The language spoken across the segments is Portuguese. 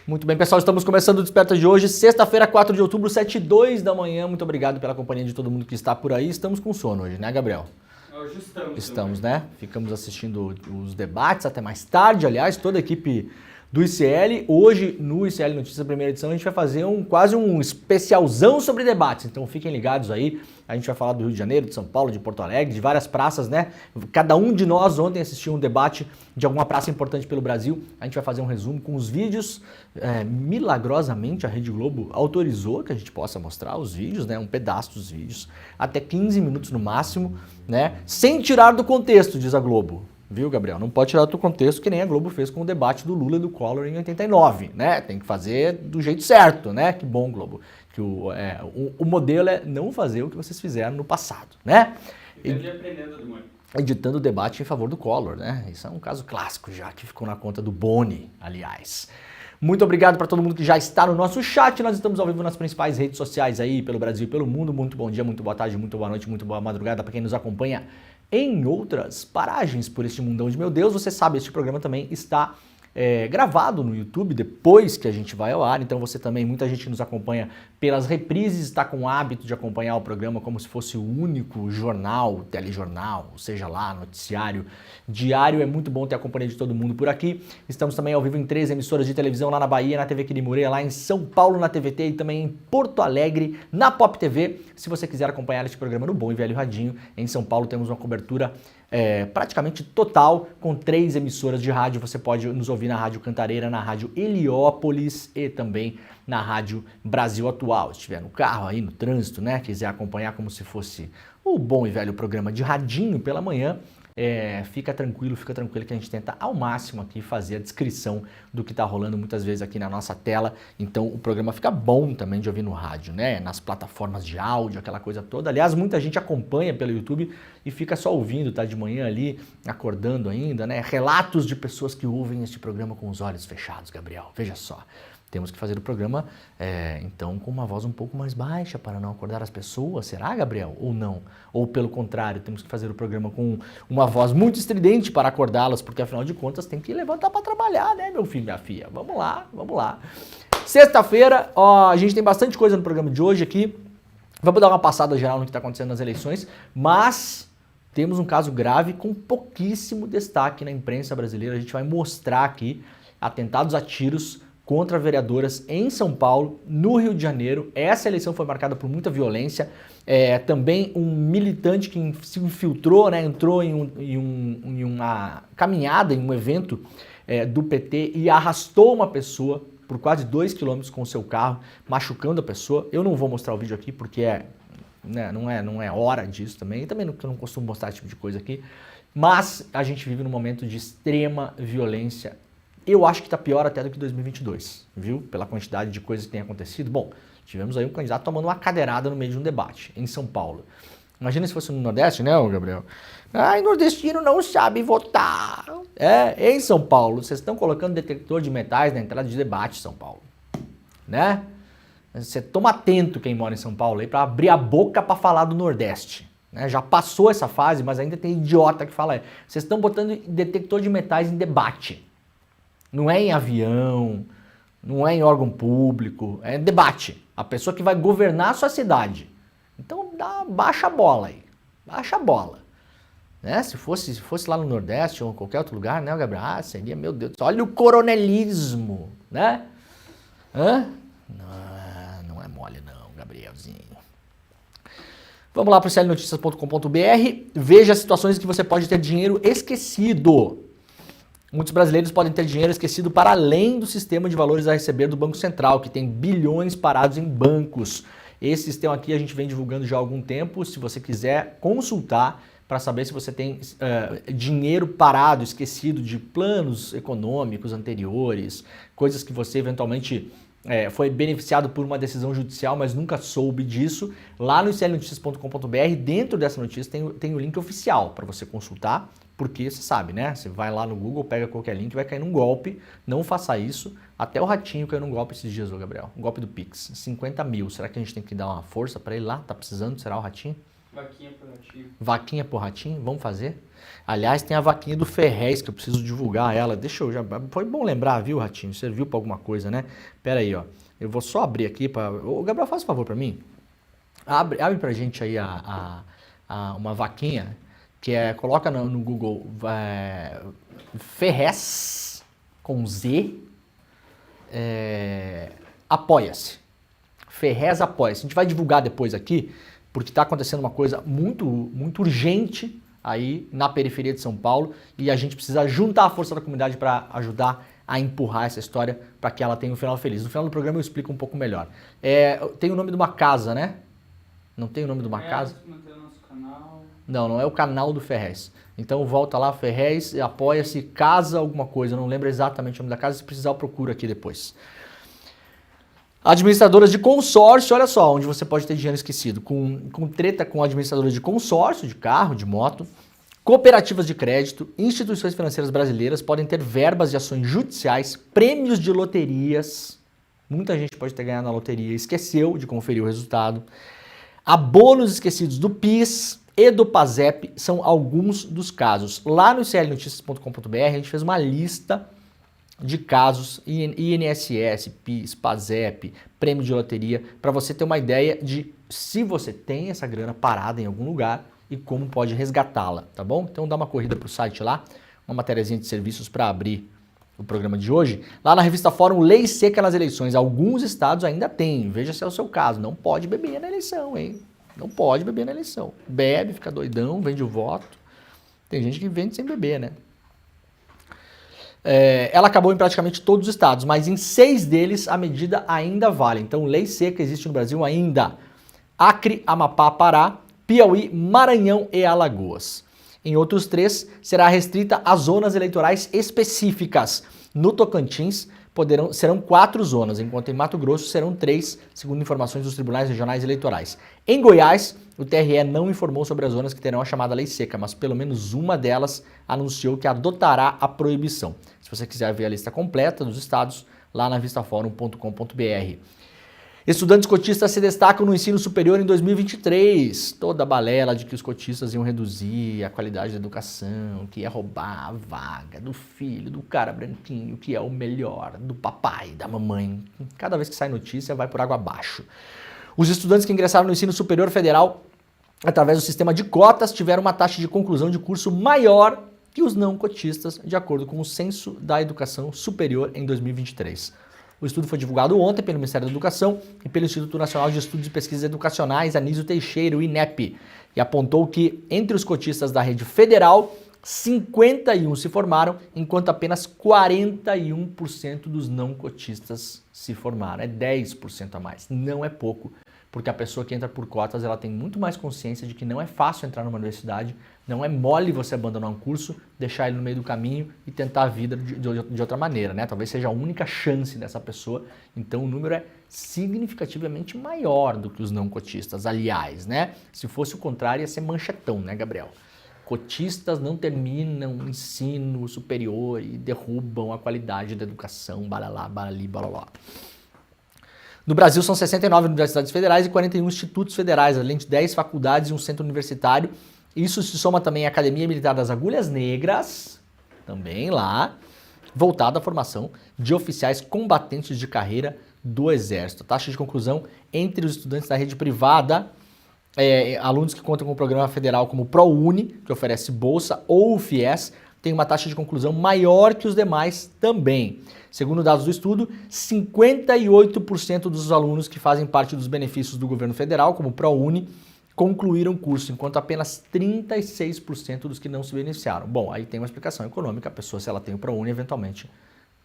Muito bem, pessoal, estamos começando o Desperta de hoje, sexta-feira, 4 de outubro, 7h02 da manhã. Muito obrigado pela companhia de todo mundo que está por aí. Estamos com sono hoje, né, Gabriel? Hoje estamos. Estamos, né? Ficamos assistindo os debates até mais tarde, aliás, toda a equipe do ICL. Hoje, no ICL Notícias, primeira edição, a gente vai fazer quase um especialzão sobre debates. Então fiquem ligados aí. A gente vai falar do Rio de Janeiro, de São Paulo, de Porto Alegre, de várias praças, né? Cada um de nós ontem assistiu um debate de alguma praça importante pelo Brasil. A gente vai fazer um resumo com os vídeos. Milagrosamente, a Rede Globo autorizou que a gente possa mostrar os vídeos, né? Um pedaço dos vídeos, até 15 minutos no máximo, né? Sem tirar do contexto, diz a Globo. Viu, Gabriel? Não pode tirar do contexto que nem a Globo fez com o debate do Lula e do Collor em 89, né? Tem que fazer do jeito certo, né? Que bom, Globo. Que o modelo é não fazer o que vocês fizeram no passado, né? Editando o debate em favor do Collor, né? Isso é um caso clássico já, que ficou na conta do Boni, aliás. Muito obrigado para todo mundo que já está no nosso chat. Nós estamos ao vivo nas principais redes sociais aí, pelo Brasil e pelo mundo. Muito bom dia, muito boa tarde, muito boa noite, muito boa madrugada para quem nos acompanha em outras paragens por este mundão de meu Deus. Você sabe, este programa também está gravado no YouTube depois que a gente vai ao ar, então você também, muita gente nos acompanha pelas reprises, está com o hábito de acompanhar o programa como se fosse o único jornal, telejornal, seja lá, noticiário diário. É muito bom ter a companhia de todo mundo por aqui. Estamos também ao vivo em 3 emissoras de televisão, lá na Bahia, na TV Quirimureia, lá em São Paulo, na TVT, e também em Porto Alegre, na Pop TV. Se você quiser acompanhar este programa no Bom e Velho Radinho, em São Paulo temos uma cobertura praticamente total, com 3 emissoras de rádio. Você pode nos ouvir na Rádio Cantareira, na Rádio Heliópolis e também na Rádio Brasil Atual. Se estiver no carro aí, no trânsito, né, quiser acompanhar como se fosse o bom e velho programa de radinho pela manhã, fica tranquilo que a gente tenta ao máximo aqui fazer a descrição do que está rolando muitas vezes aqui na nossa tela. Então o programa fica bom também de ouvir no rádio, né? Nas plataformas de áudio, aquela coisa toda. Aliás, muita gente acompanha pelo YouTube e fica só ouvindo, tá de manhã ali, acordando ainda, né? Relatos de pessoas que ouvem este programa com os olhos fechados, Gabriel. Veja só. Temos que fazer o programa, então, com uma voz um pouco mais baixa para não acordar as pessoas. Será, Gabriel? Ou não? Ou, pelo contrário, temos que fazer o programa com uma voz muito estridente para acordá-las, porque, afinal de contas, tem que levantar para trabalhar, né, meu filho, minha filha? Vamos lá, vamos lá. Sexta-feira, a gente tem bastante coisa no programa de hoje aqui. Vamos dar uma passada geral no que está acontecendo nas eleições, mas temos um caso grave com pouquíssimo destaque na imprensa brasileira. A gente vai mostrar aqui atentados a tiros contra vereadoras em São Paulo, no Rio de Janeiro. Essa eleição foi marcada por muita violência. Também um militante que se infiltrou, né, entrou em uma caminhada, em um evento do PT e arrastou uma pessoa por quase 2 quilômetros com o seu carro, machucando a pessoa. Eu não vou mostrar o vídeo aqui porque não é hora disso também. E também eu não costumo mostrar esse tipo de coisa aqui. Mas a gente vive num momento de extrema violência. Eu acho que está pior até do que 2022, viu? Pela quantidade de coisas que tem acontecido. Bom, tivemos aí um candidato tomando uma cadeirada no meio de um debate, em São Paulo. Imagina se fosse no Nordeste, né, Gabriel? Ai, nordestino não sabe votar. Em São Paulo, vocês estão colocando detector de metais na entrada de debate, São Paulo. Né? Você toma atento, quem mora em São Paulo, aí, para abrir a boca para falar do Nordeste. Né? Já passou essa fase, mas ainda tem idiota que fala. Vocês estão botando detector de metais em debate. Não é em avião, não é em órgão público, é debate. A pessoa que vai governar a sua cidade. Então baixa a bola aí, baixa a bola. Né? Se fosse lá no Nordeste ou em qualquer outro lugar, né, Gabriel? Seria, meu Deus do céu, olha o coronelismo, né? Não é mole não, Gabrielzinho. Vamos lá para o clnoticias.com.br, veja as situações que você pode ter dinheiro esquecido. Muitos brasileiros podem ter dinheiro esquecido para além do sistema de valores a receber do Banco Central, que tem bilhões parados em bancos. Esse sistema aqui a gente vem divulgando já há algum tempo. Se você quiser consultar para saber se você tem dinheiro parado, esquecido de planos econômicos anteriores, coisas que você eventualmente foi beneficiado por uma decisão judicial, mas nunca soube disso, lá no clnoticias.com.br, dentro dessa notícia tem o link oficial para você consultar. Porque você sabe, né? Você vai lá no Google, pega qualquer link, vai cair num golpe. Não faça isso. Até o Ratinho caiu num golpe esses dias, ô Gabriel. Um golpe do Pix. 50 mil. Será que a gente tem que dar uma força para ele lá? Tá precisando? Será o Ratinho? Vaquinha pro ratinho. Vaquinha pro ratinho? Vamos fazer? Aliás, tem a vaquinha do Ferrez, que eu preciso divulgar ela. Deixa eu já... Foi bom lembrar, viu, ratinho? Serviu pra alguma coisa, né? Pera aí, ó. Eu vou só abrir aqui para... Ô, Gabriel, faz um favor pra mim. Abre pra gente aí uma vaquinha, que é... Coloca no Google Ferrez, com Z, apoia-se. Ferrez apoia-se. A gente vai divulgar depois aqui, porque está acontecendo uma coisa muito, muito urgente aí na periferia de São Paulo e a gente precisa juntar a força da comunidade para ajudar a empurrar essa história para que ela tenha um final feliz. No final do programa eu explico um pouco melhor. Tem o nome de uma casa, né? Não tem o nome de uma casa? Manter o nosso canal. Não é o canal do Ferrez. Então volta lá, Ferrez, apoia-se, casa alguma coisa. Eu não lembro exatamente o nome da casa, se precisar eu procuro aqui depois. Administradoras de consórcio, olha só, onde você pode ter dinheiro esquecido, com treta com administradoras de consórcio, de carro, de moto, cooperativas de crédito, instituições financeiras brasileiras podem ter verbas de ações judiciais, prêmios de loterias, muita gente pode ter ganhado na loteria e esqueceu de conferir o resultado, abonos esquecidos do PIS e do PASEP são alguns dos casos. Lá no iclnoticias.com.br a gente fez uma lista de casos, INSS, PIS, PASEP, prêmio de loteria, para você ter uma ideia de se você tem essa grana parada em algum lugar e como pode resgatá-la, tá bom? Então dá uma corrida pro site lá, uma matériazinha de serviços para abrir o programa de hoje. Lá na revista Fórum, lei seca nas eleições. Alguns estados ainda têm, veja se é o seu caso, não pode beber na eleição, hein? Não pode beber na eleição. Bebe, fica doidão, vende o voto. Tem gente que vende sem beber, né? Ela acabou em praticamente todos os estados, mas em 6 deles a medida ainda vale. Então, lei seca existe no Brasil ainda. Acre, Amapá, Pará, Piauí, Maranhão e Alagoas. Em outros 3, será restrita a zonas eleitorais específicas. No Tocantins, serão 4 zonas, enquanto em Mato Grosso serão 3, segundo informações dos tribunais regionais eleitorais. Em Goiás, o TRE não informou sobre as zonas que terão a chamada lei seca, mas pelo menos uma delas anunciou que adotará a proibição. Se você quiser ver a lista completa dos estados, lá na vistaforum.com.br. Estudantes cotistas se destacam no ensino superior em 2023. Toda a balela de que os cotistas iam reduzir a qualidade da educação, que ia roubar a vaga do filho, do cara branquinho, que é o melhor, do papai, da mamãe. Cada vez que sai notícia, vai por água abaixo. Os estudantes que ingressaram no ensino superior federal através do sistema de cotas tiveram uma taxa de conclusão de curso maior que os não cotistas, de acordo com o Censo da Educação Superior em 2023. O estudo foi divulgado ontem pelo Ministério da Educação e pelo Instituto Nacional de Estudos e Pesquisas Educacionais, Anísio Teixeira, o INEP, e apontou que, entre os cotistas da rede federal, 51 se formaram, enquanto apenas 41% dos não cotistas se formaram. É 10% a mais. Não é pouco, porque a pessoa que entra por cotas, ela tem muito mais consciência de que não é fácil entrar numa universidade, não é mole você abandonar um curso, deixar ele no meio do caminho e tentar a vida de outra maneira, né? Talvez seja a única chance dessa pessoa, então o número é significativamente maior do que os não cotistas, aliás, né? Se fosse o contrário, ia ser manchetão, né, Gabriel? Cotistas não terminam o ensino superior e derrubam a qualidade da educação, balalá, balali, balalá. No Brasil são 69 universidades federais e 41 institutos federais, além de 10 faculdades e um centro universitário. Isso se soma também à Academia Militar das Agulhas Negras, também lá, voltada à formação de oficiais combatentes de carreira do Exército. A taxa de conclusão entre os estudantes da rede privada, alunos que contam com o programa federal como o ProUni, que oferece bolsa, ou o FIES, tem uma taxa de conclusão maior que os demais também. Segundo dados do estudo, 58% dos alunos que fazem parte dos benefícios do governo federal, como o ProUni, concluíram o curso, enquanto apenas 36% dos que não se beneficiaram. Bom, aí tem uma explicação econômica, a pessoa, se ela tem o ProUni, eventualmente,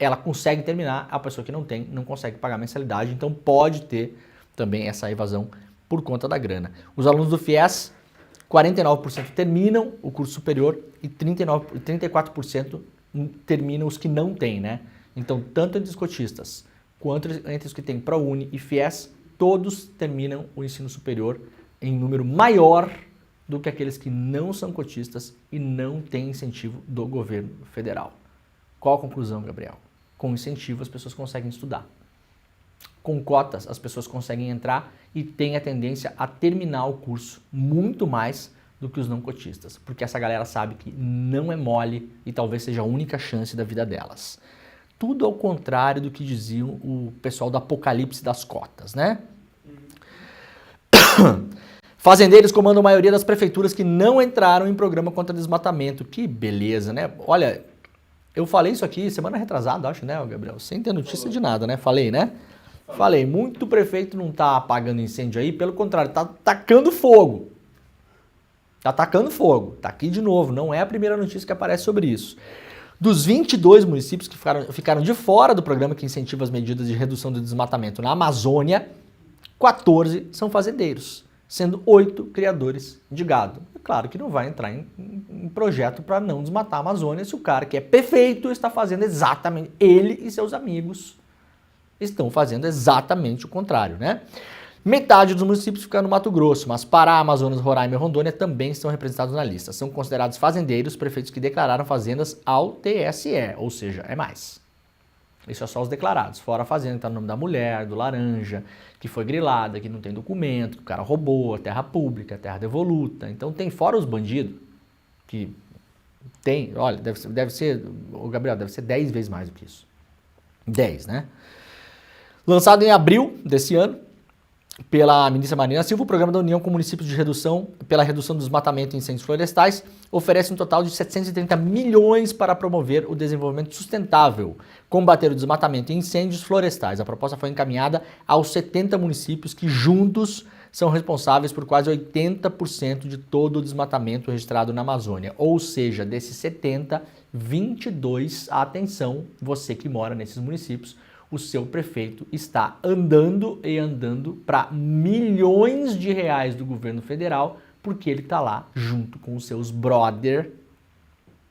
ela consegue terminar, a pessoa que não tem, não consegue pagar a mensalidade, então pode ter também essa evasão por conta da grana. Os alunos do FIES, 49% terminam o curso superior e 34% terminam os que não têm, né? Então, tanto entre os cotistas quanto entre os que têm ProUni e FIES, todos terminam o ensino superior em número maior do que aqueles que não são cotistas e não têm incentivo do governo federal. Qual a conclusão, Gabriel? Com incentivo as pessoas conseguem estudar. com cotas as pessoas conseguem entrar e têm a tendência a terminar o curso muito mais do que os não cotistas, porque essa galera sabe que não é mole e talvez seja a única chance da vida delas. Tudo ao contrário do que diziam o pessoal do apocalipse das cotas, né? Fazendeiros comandam a maioria das prefeituras que não entraram em programa contra desmatamento. Que beleza, né? Olha, eu falei isso aqui semana retrasada, acho, né, Gabriel? Sem ter notícia de nada, né? Falei, né? Falei, muito prefeito não tá apagando incêndio aí, pelo contrário, tá tacando fogo. Tá tacando fogo. Tá aqui de novo, não é a primeira notícia que aparece sobre isso. Dos 22 municípios que ficaram de fora do programa que incentiva as medidas de redução do desmatamento na Amazônia, 14 são fazendeiros, sendo 8 criadores de gado. É claro que não vai entrar em projeto para não desmatar a Amazônia se o cara que é prefeito está fazendo exatamente, ele e seus amigos estão fazendo exatamente o contrário, né? Metade dos municípios ficam no Mato Grosso, mas Pará, Amazonas, Roraima e Rondônia também estão representados na lista. São considerados fazendeiros prefeitos que declararam fazendas ao TSE, ou seja, é mais. Isso é só os declarados, fora a fazenda que está no nome da mulher, do laranja, que foi grilada, que não tem documento, que o cara roubou, a terra pública, a terra devoluta. Então tem fora os bandidos, que tem, olha, deve ser, o Gabriel, deve ser 10 vezes mais do que isso. 10, né? Lançado em abril desse ano, pela ministra Marina Silva, o Programa da União com Municípios de Redução, pela redução do desmatamento e incêndios florestais, oferece um total de 730 milhões para promover o desenvolvimento sustentável, combater o desmatamento e incêndios florestais. A proposta foi encaminhada aos 70 municípios que juntos são responsáveis por quase 80% de todo o desmatamento registrado na Amazônia. Ou seja, desses 70, 22, atenção, você que mora nesses municípios, o seu prefeito está andando para milhões de reais do governo federal, porque ele está lá junto com os seus brother,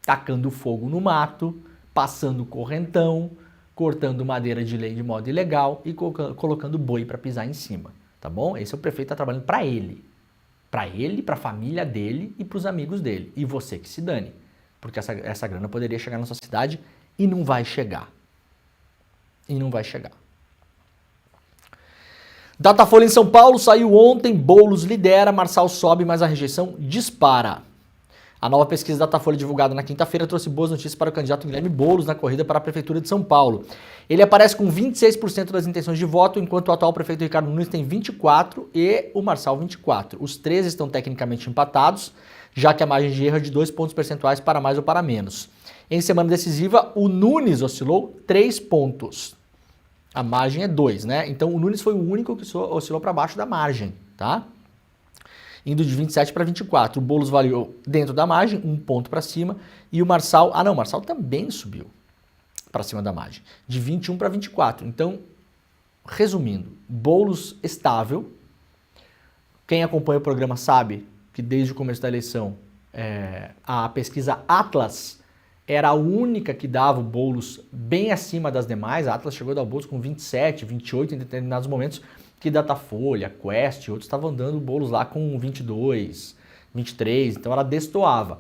tacando fogo no mato, passando correntão, cortando madeira de lei de modo ilegal e colocando boi para pisar em cima, tá bom? Esse é o prefeito que está trabalhando para ele, para a família dele e para os amigos dele. E você que se dane, porque essa grana poderia chegar na sua cidade e não vai chegar. E não vai chegar. Datafolha em São Paulo saiu ontem, Boulos lidera, Marçal sobe, mas a rejeição dispara. A nova pesquisa Datafolha divulgada na quinta-feira trouxe boas notícias para o candidato Guilherme Boulos na corrida para a Prefeitura de São Paulo. Ele aparece com 26% das intenções de voto, enquanto o atual prefeito Ricardo Nunes tem 24% e o Marçal 24%. Os três estão tecnicamente empatados, já que a margem de erro é de 2 pontos percentuais para mais ou para menos. Em semana decisiva, o Nunes oscilou 3 pontos. A margem é 2, né? Então o Nunes foi o único que oscilou para baixo da margem, tá? Indo de 27 para 24. O Boulos variou dentro da margem, 1 ponto para cima. E o Marçal... Ah, não, o Marçal também subiu para cima da margem. De 21 para 24. Então, resumindo, Boulos estável. Quem acompanha o programa sabe que desde o começo da eleição, a pesquisa Atlas era a única que dava o Boulos bem acima das demais. A Atlas chegou a dar o Boulos com 27, 28 em determinados momentos, que Datafolha, Quest e outros estavam dando o Boulos lá com 22, 23, então ela destoava.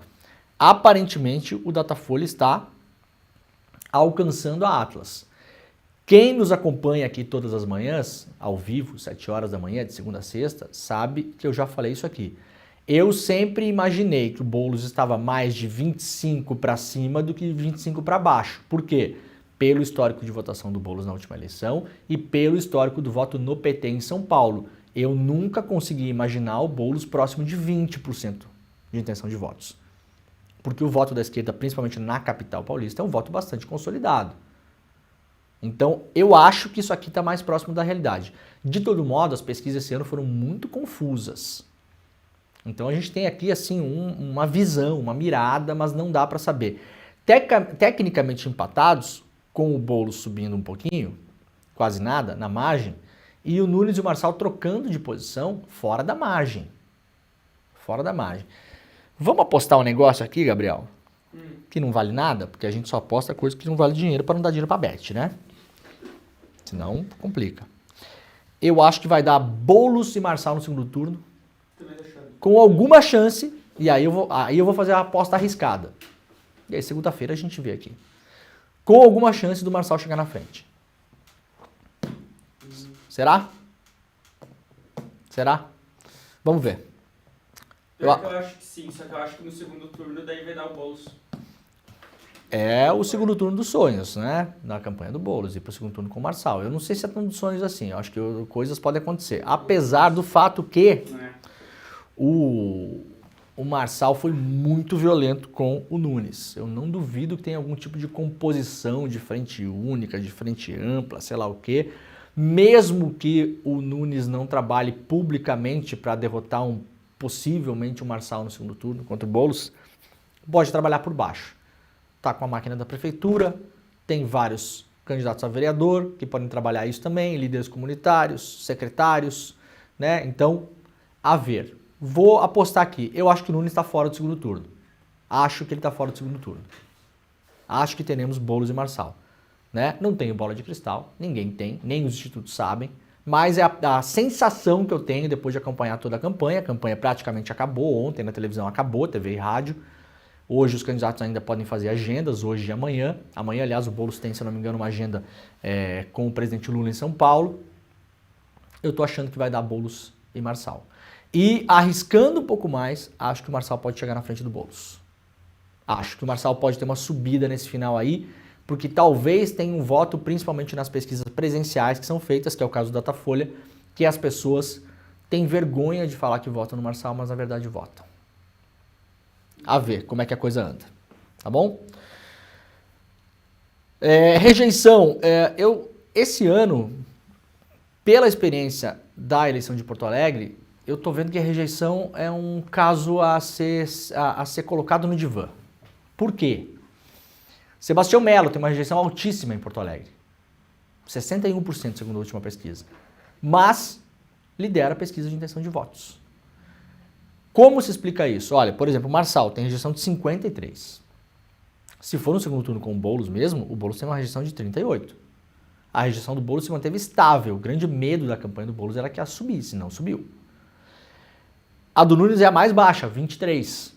Aparentemente o Datafolha está alcançando a Atlas. Quem nos acompanha aqui todas as manhãs, ao vivo, 7 horas da manhã, de segunda a sexta, sabe que eu já falei isso aqui. Eu sempre imaginei que o Boulos estava mais de 25 para cima do que 25 para baixo. Por quê? Pelo histórico de votação do Boulos na última eleição e pelo histórico do voto no PT em São Paulo. Eu nunca consegui imaginar o Boulos próximo de 20% de intenção de votos. Porque o voto da esquerda, principalmente na capital paulista, é um voto bastante consolidado. Então, eu acho que isso aqui está mais próximo da realidade. De todo modo, as pesquisas esse ano foram muito confusas. Então a gente tem aqui assim uma visão, uma mirada, mas não dá para saber. Tecnicamente empatados, com o Boulos subindo um pouquinho, quase nada, na margem, e o Nunes e o Marçal trocando de posição fora da margem. Fora da margem. Vamos apostar um negócio aqui, Gabriel? Que não vale nada, porque a gente só aposta coisa que não vale dinheiro para não dar dinheiro para bet, né? Senão complica. Eu acho que vai dar Boulos e Marçal no segundo turno, com alguma chance, e aí eu vou fazer a aposta arriscada. E aí segunda-feira a gente vê aqui. Com alguma chance do Marçal chegar na frente. Será? Será? Vamos ver. Pior que eu acho que sim, só que eu acho que no segundo turno daí vai dar o Boulos. É o segundo turno dos sonhos, né? Na campanha do Boulos, ir para o segundo turno com o Marçal. Eu não sei se é tão dos sonhos assim, eu acho que coisas podem acontecer. Apesar do fato que o Marçal foi muito violento com o Nunes. Eu não duvido que tenha algum tipo de composição de frente única, de frente ampla, sei lá o quê. Mesmo que o Nunes não trabalhe publicamente para derrotar possivelmente o Marçal no segundo turno contra o Boulos, pode trabalhar por baixo. Tá com a máquina da prefeitura, tem vários candidatos a vereador que podem trabalhar isso também, líderes comunitários, secretários, né? Então, a ver. Vou apostar aqui. Eu acho que o Nunes está fora do segundo turno. Acho que ele está fora do segundo turno. Acho que teremos Boulos e Marçal, né? Não tenho bola de cristal, ninguém tem, nem os institutos sabem, mas é a sensação que eu tenho depois de acompanhar toda a campanha praticamente acabou, ontem na televisão acabou, TV e rádio. Hoje os candidatos ainda podem fazer agendas, hoje e amanhã. Amanhã, aliás, o Boulos tem, se não me engano, uma agenda com o presidente Lula em São Paulo. Eu tô achando que vai dar Boulos e Marçal. E arriscando um pouco mais, acho que o Marçal pode chegar na frente do Boulos. Acho que o Marçal pode ter uma subida nesse final aí, porque talvez tenha um voto, principalmente nas pesquisas presenciais que são feitas, que é o caso do Datafolha, que as pessoas têm vergonha de falar que votam no Marçal, mas na verdade votam. A ver como é que a coisa anda, tá bom? Rejeição, esse ano, pela experiência da eleição de Porto Alegre, eu tô vendo que a rejeição é um caso a ser colocado no divã. Por quê? Sebastião Melo tem uma rejeição altíssima em Porto Alegre, 61% segundo a última pesquisa, mas lidera a pesquisa de intenção de votos. Como se explica isso? Olha, por exemplo, o Marçal tem rejeição de 53. Se for no segundo turno com o Boulos mesmo, o Boulos tem uma rejeição de 38. A rejeição do Boulos se manteve estável. O grande medo da campanha do Boulos era que ela subisse, não subiu. A do Nunes é a mais baixa, 23.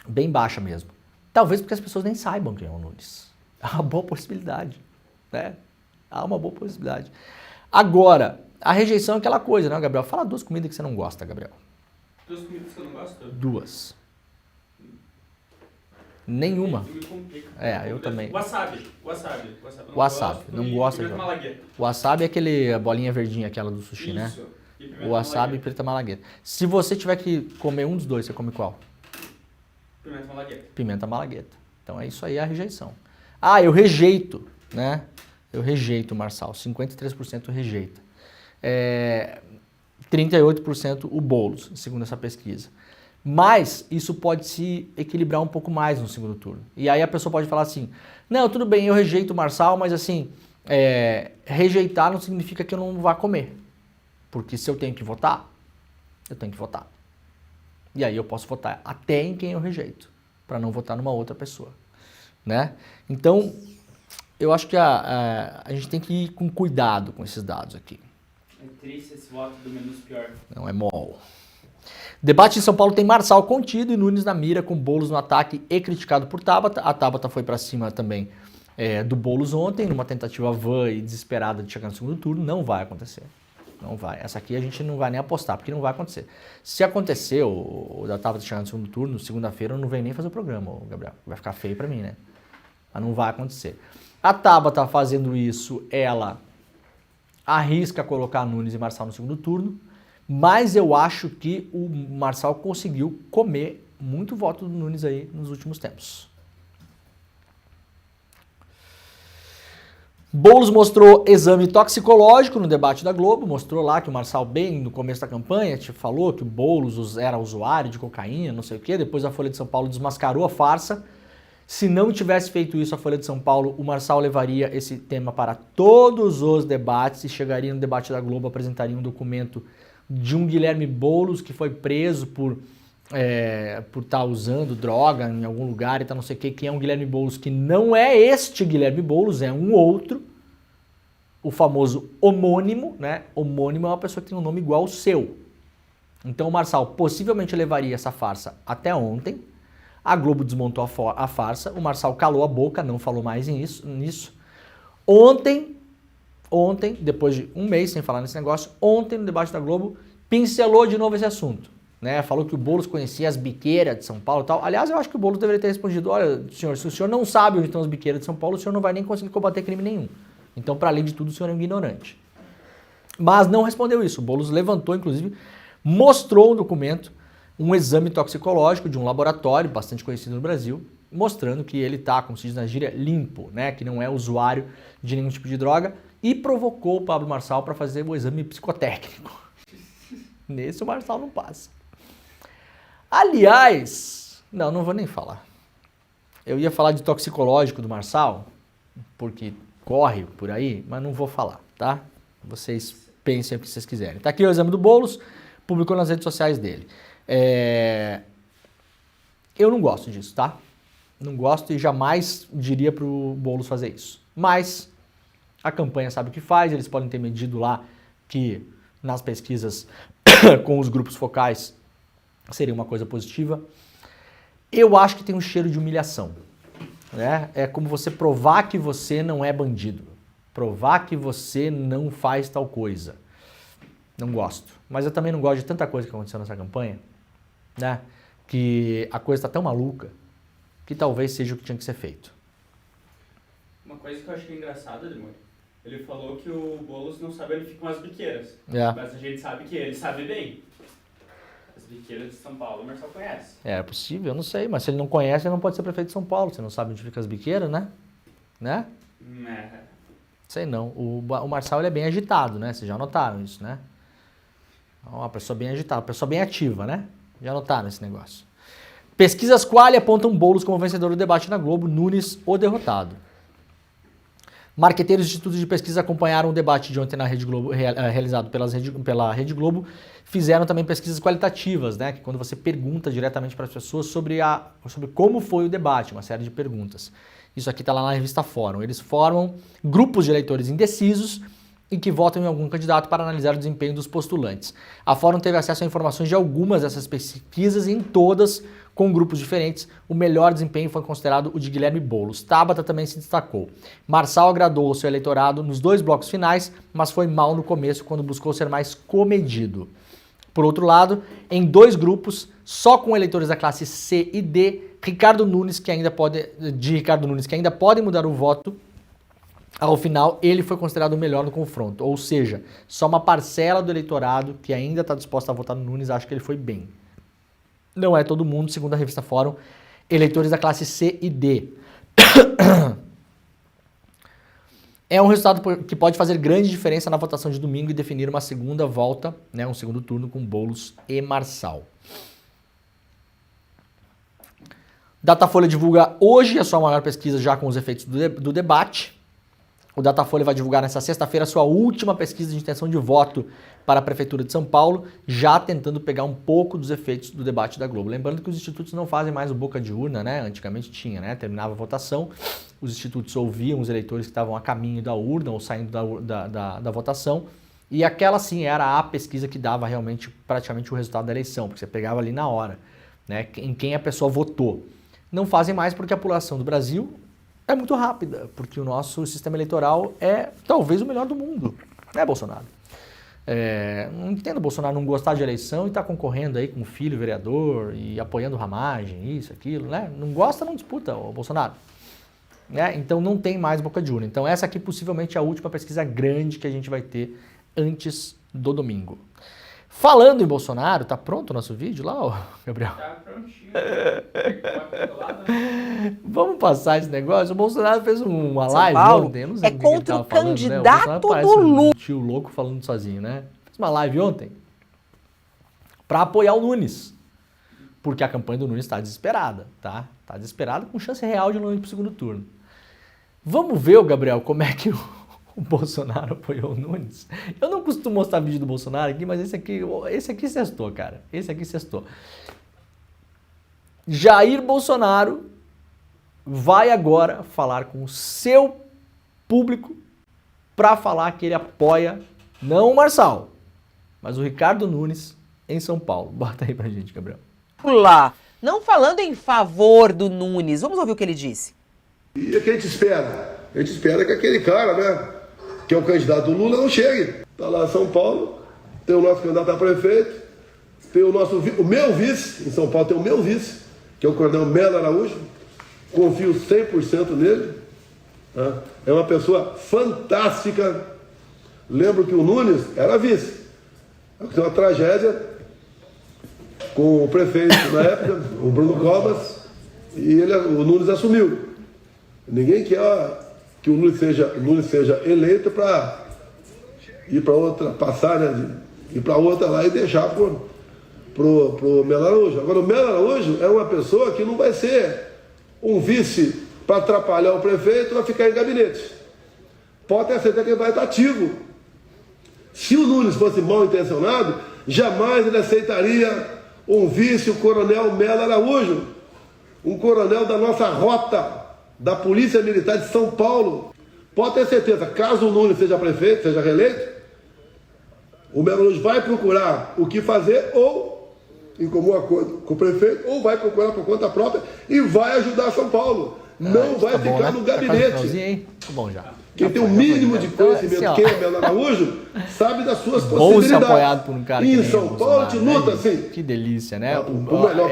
Bem baixa mesmo. Talvez porque as pessoas nem saibam quem é o Nunes. Há uma boa possibilidade, né? Há uma boa possibilidade. Agora, a rejeição é aquela coisa, né, Gabriel? Fala duas comidas que você não gosta, Gabriel. Duas comidas que eu não gosto? Duas. Nenhuma. Me complica. Eu também. Wasabi. Wasabi. Não gosta de malagueta. Wasabi é aquele, a bolinha verdinha, aquela do sushi, né? Isso. O wasabi e pimenta malagueta. Se você tiver que comer um dos dois, você come qual? Pimenta malagueta. Pimenta malagueta. Então é isso aí a rejeição. Ah, eu rejeito, né? Eu rejeito o Marçal. 53% rejeita. 38% o Boulos, segundo essa pesquisa. Mas isso pode se equilibrar um pouco mais no segundo turno. E aí a pessoa pode falar assim, não, tudo bem, eu rejeito o Marçal, mas assim, rejeitar não significa que eu não vá comer. Porque se eu tenho que votar, eu tenho que votar. E aí eu posso votar até em quem eu rejeito, para não votar numa outra pessoa, né? Então, eu acho que a gente tem que ir com cuidado com esses dados aqui. É triste esse voto do menos pior. Não é mol. Debate em São Paulo tem Marçal contido e Nunes na mira, com Boulos no ataque e criticado por Tabata. A Tabata foi para cima também do Boulos ontem, numa tentativa vã e desesperada de chegar no segundo turno. Não vai acontecer. Não vai. Essa aqui a gente não vai nem apostar, porque não vai acontecer. Se acontecer o da Tabata chegar no segundo turno, segunda-feira eu não venho nem fazer o programa, Gabriel. Vai ficar feio para mim, né? Mas não vai acontecer. A Tabata fazendo isso, ela arrisca colocar Nunes e Marçal no segundo turno, mas eu acho que o Marçal conseguiu comer muito voto do Nunes aí nos últimos tempos. Boulos mostrou exame toxicológico no debate da Globo, mostrou lá que o Marçal, bem no começo da campanha, falou que o Boulos era usuário de cocaína, não sei o quê, depois a Folha de São Paulo desmascarou a farsa. Se não tivesse feito isso a Folha de São Paulo, o Marçal levaria esse tema para todos os debates e chegaria no debate da Globo, apresentaria um documento de um Guilherme Boulos que foi preso por estar usando droga em algum lugar e tal, não sei o que é um Guilherme Boulos que não é este Guilherme Boulos, é um outro, o famoso homônimo, né? Homônimo é uma pessoa que tem um nome igual ao seu. Então o Marçal possivelmente levaria essa farsa até ontem, a Globo desmontou a farsa, o Marçal calou a boca, não falou mais nisso. Ontem, ontem, depois de um mês sem falar nesse negócio, ontem no debate da Globo, pincelou de novo esse assunto. Né? Falou que o Boulos conhecia as biqueiras de São Paulo e tal. Aliás, eu acho que o Boulos deveria ter respondido, olha, senhor, se o senhor não sabe onde estão as biqueiras de São Paulo, o senhor não vai nem conseguir combater crime nenhum. Então, para além de tudo, o senhor é um ignorante. Mas não respondeu isso. O Boulos levantou, inclusive, mostrou um documento, um exame toxicológico de um laboratório bastante conhecido no Brasil, mostrando que ele está, como se diz na gíria, limpo, né? Que não é usuário de nenhum tipo de droga, e provocou o Pablo Marçal para fazer o exame psicotécnico. Nesse o Marçal não passa. Aliás, não vou nem falar. Eu ia falar de toxicológico do Marçal, porque corre por aí, mas não vou falar, tá? Vocês pensem o que vocês quiserem. Tá aqui o exame do Boulos, publicou nas redes sociais dele. Eu não gosto disso, tá? Não gosto e jamais diria pro Boulos fazer isso. Mas a campanha sabe o que faz, eles podem ter medido lá que nas pesquisas com os grupos focais seria uma coisa positiva. Eu acho que tem um cheiro de humilhação. Né? É como você provar que você não é bandido. Provar que você não faz tal coisa. Não gosto. Mas eu também não gosto de tanta coisa que aconteceu nessa campanha, né? Que a coisa está tão maluca que talvez seja o que tinha que ser feito. Uma coisa que eu achei engraçada, Demônio, ele falou que o Boulos não sabe onde ficam as biqueiras. Mas a gente sabe que ele sabe bem. As biqueiras de São Paulo, o Marçal conhece. É possível, eu não sei. Mas se ele não conhece, ele não pode ser prefeito de São Paulo. Você não sabe onde ficam as biqueiras, né? Né? Sei não. O Marçal ele é bem agitado, né? Vocês já notaram isso, né? Uma pessoa bem agitada, uma pessoa bem ativa, né? Já notaram esse negócio. Pesquisas Qualy apontam Boulos como vencedor do debate na Globo, Nunes o derrotado. Marqueteiros de institutos de pesquisa acompanharam o debate de ontem na Rede Globo, realizado pela Rede Globo. Fizeram também pesquisas qualitativas, né? Que quando você pergunta diretamente para as pessoas sobre como foi o debate, uma série de perguntas. Isso aqui está lá na revista Fórum. Eles formam grupos de eleitores indecisos e que votam em algum candidato para analisar o desempenho dos postulantes. A Fórum teve acesso a informações de algumas dessas pesquisas e em todas, com grupos diferentes, o melhor desempenho foi considerado o de Guilherme Boulos. Tabata também se destacou. Marçal agradou o seu eleitorado nos 2 blocos finais, mas foi mal no começo quando buscou ser mais comedido. Por outro lado, em 2 grupos, só com eleitores da classe C e D, Ricardo Nunes, que ainda podem mudar o voto, ao final, ele foi considerado o melhor no confronto. Ou seja, só uma parcela do eleitorado que ainda está disposta a votar no Nunes acha que ele foi bem. Não é todo mundo, segundo a revista Fórum, eleitores da classe C e D. É um resultado que pode fazer grande diferença na votação de domingo e definir uma segunda volta, né, um segundo turno com Boulos e Marçal. Datafolha divulga hoje a sua maior pesquisa já com os efeitos do debate. O Datafolha vai divulgar nesta sexta-feira a sua última pesquisa de intenção de voto para a Prefeitura de São Paulo, já tentando pegar um pouco dos efeitos do debate da Globo. Lembrando que os institutos não fazem mais o boca de urna, né? Antigamente tinha, né? Terminava a votação, os institutos ouviam os eleitores que estavam a caminho da urna ou saindo da votação, e aquela sim era a pesquisa que dava realmente praticamente o resultado da eleição, porque você pegava ali na hora, né? Em quem a pessoa votou. Não fazem mais porque a população do Brasil é muito rápida, porque o nosso sistema eleitoral é talvez o melhor do mundo, né, Bolsonaro? Não entendo o Bolsonaro não gostar de eleição e estar concorrendo aí com o filho vereador e apoiando ramagem, isso, aquilo, né? Não gosta, não disputa, o Bolsonaro. Né? Então não tem mais boca de urna. Então essa aqui possivelmente é a última pesquisa grande que a gente vai ter antes do domingo. Falando em Bolsonaro, tá pronto o nosso vídeo lá, ó, Gabriel? Tá prontinho. Vamos passar esse negócio? O Bolsonaro fez uma live ontem, eu não sei contra o falando, candidato né? do Lula. Um tio louco falando sozinho, né? Fez uma live ontem para apoiar o Nunes, porque a campanha do Nunes está desesperada, tá? Tá desesperada com chance real de não ir pro segundo turno. Vamos ver, Gabriel, como é que o Bolsonaro apoiou o Nunes. Eu não costumo mostrar vídeo do Bolsonaro aqui, mas esse aqui sextou, cara. Esse aqui sextou. Jair Bolsonaro vai agora falar com o seu público para falar que ele apoia, não o Marçal, mas o Ricardo Nunes em São Paulo. Bota aí pra gente, Gabriel. Lá, não falando em favor do Nunes. Vamos ouvir o que ele disse. E o que a gente espera? A gente espera que aquele cara, né, que é o candidato do Lula, não chegue. Está lá em São Paulo, tem o nosso candidato a prefeito, tem o meu vice, em São Paulo tem o meu vice, que é o coronel Melo Araújo, confio 100% nele, tá? É uma pessoa fantástica. Lembro que o Nunes era vice. Aconteceu uma tragédia com o prefeito na época, o Bruno Covas, e o Nunes assumiu. Ninguém quer que o Nunes seja eleito para ir para outra, passar, né? Ir para outra lá e deixar pro Melo Araújo. Agora, o Melo Araújo é uma pessoa que não vai ser um vice para atrapalhar o prefeito, vai ficar em gabinete. Pode ter certeza que ele vai estar ativo. Se o Nunes fosse mal intencionado, jamais ele aceitaria um vice, o coronel Melo Araújo, um coronel da nossa rota, da Polícia Militar de São Paulo. Pode ter certeza, caso o Nunes seja prefeito, seja reeleito, o Melo Araújo vai procurar o que fazer, ou em comum acordo com o prefeito, ou vai procurar por conta própria e vai ajudar São Paulo. Não vai ficar bom, né? No gabinete. Tá bom já. Quem tem o mínimo de conhecimento, quem é Melo Araújo, sabe das suas bom possibilidades. Ser apoiado por um cara e em São Paulo te luta, assim. Que delícia, né?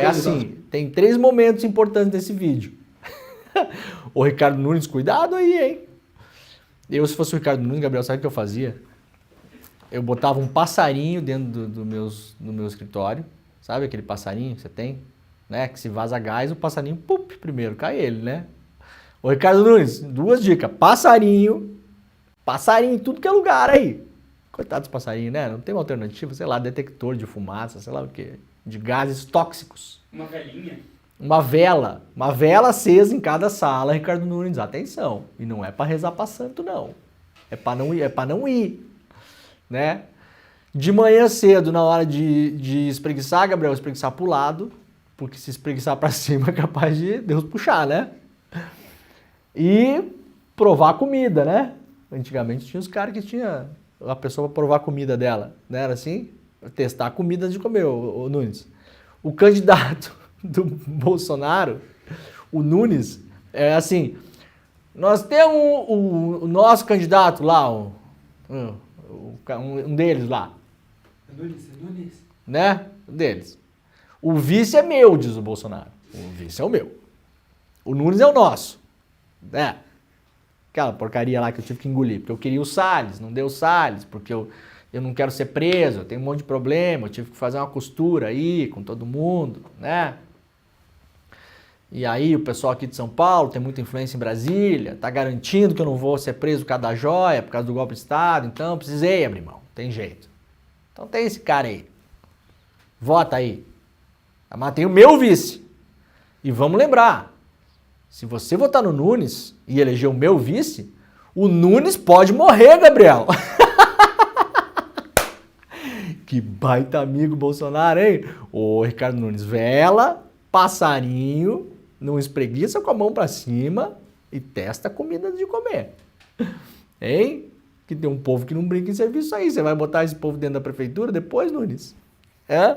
É assim, tem 3 momentos importantes desse vídeo. O Ricardo Nunes, cuidado aí, hein? Eu, se fosse o Ricardo Nunes, Gabriel, sabe o que eu fazia? Eu botava um passarinho dentro do meu escritório. Sabe aquele passarinho que você tem? Né? Que se vaza gás, o passarinho, primeiro cai ele, né? Ô Ricardo Nunes, 2 dicas. Passarinho em tudo que é lugar aí. Coitado dos passarinhos, né? Não tem uma alternativa, sei lá, detector de fumaça, sei lá o quê. De gases tóxicos. Uma velhinha? Uma vela acesa em cada sala, Ricardo Nunes, atenção. E não é pra rezar pra santo, não. É pra não ir, né? De manhã cedo, na hora de espreguiçar, Gabriel, espreguiçar pro lado, porque se espreguiçar pra cima é capaz de Deus puxar, né? E provar comida, né? Antigamente tinha os caras que tinha a pessoa pra provar a comida dela, não era assim? Testar a comida de comer, o Nunes. O candidato do Bolsonaro, o Nunes, é assim, nós temos o nosso candidato lá, um deles lá. Nunes. Né? Um deles. O vice é meu, diz o Bolsonaro. O vice é o meu. O Nunes é o nosso. É. Aquela porcaria lá que eu tive que engolir, porque eu queria o Salles, não deu o Salles, porque eu não quero ser preso, eu tenho um monte de problema, eu tive que fazer uma costura aí com todo mundo, né? E aí o pessoal aqui de São Paulo tem muita influência em Brasília, tá garantindo que eu não vou ser preso por causa da joia, por causa do golpe de Estado, então eu precisei abrir mão, tem jeito. Então tem esse cara aí, vota aí. Mas tem o meu vice. E vamos lembrar, se você votar no Nunes e eleger o meu vice, o Nunes pode morrer, Gabriel. Que baita amigo Bolsonaro, hein? Ô, Ricardo Nunes, vela, passarinho, não espreguiça com a mão pra cima e testa a comida de comer. Hein? Que tem um povo que não brinca em serviço aí. Você vai botar esse povo dentro da prefeitura depois, Nunes? É?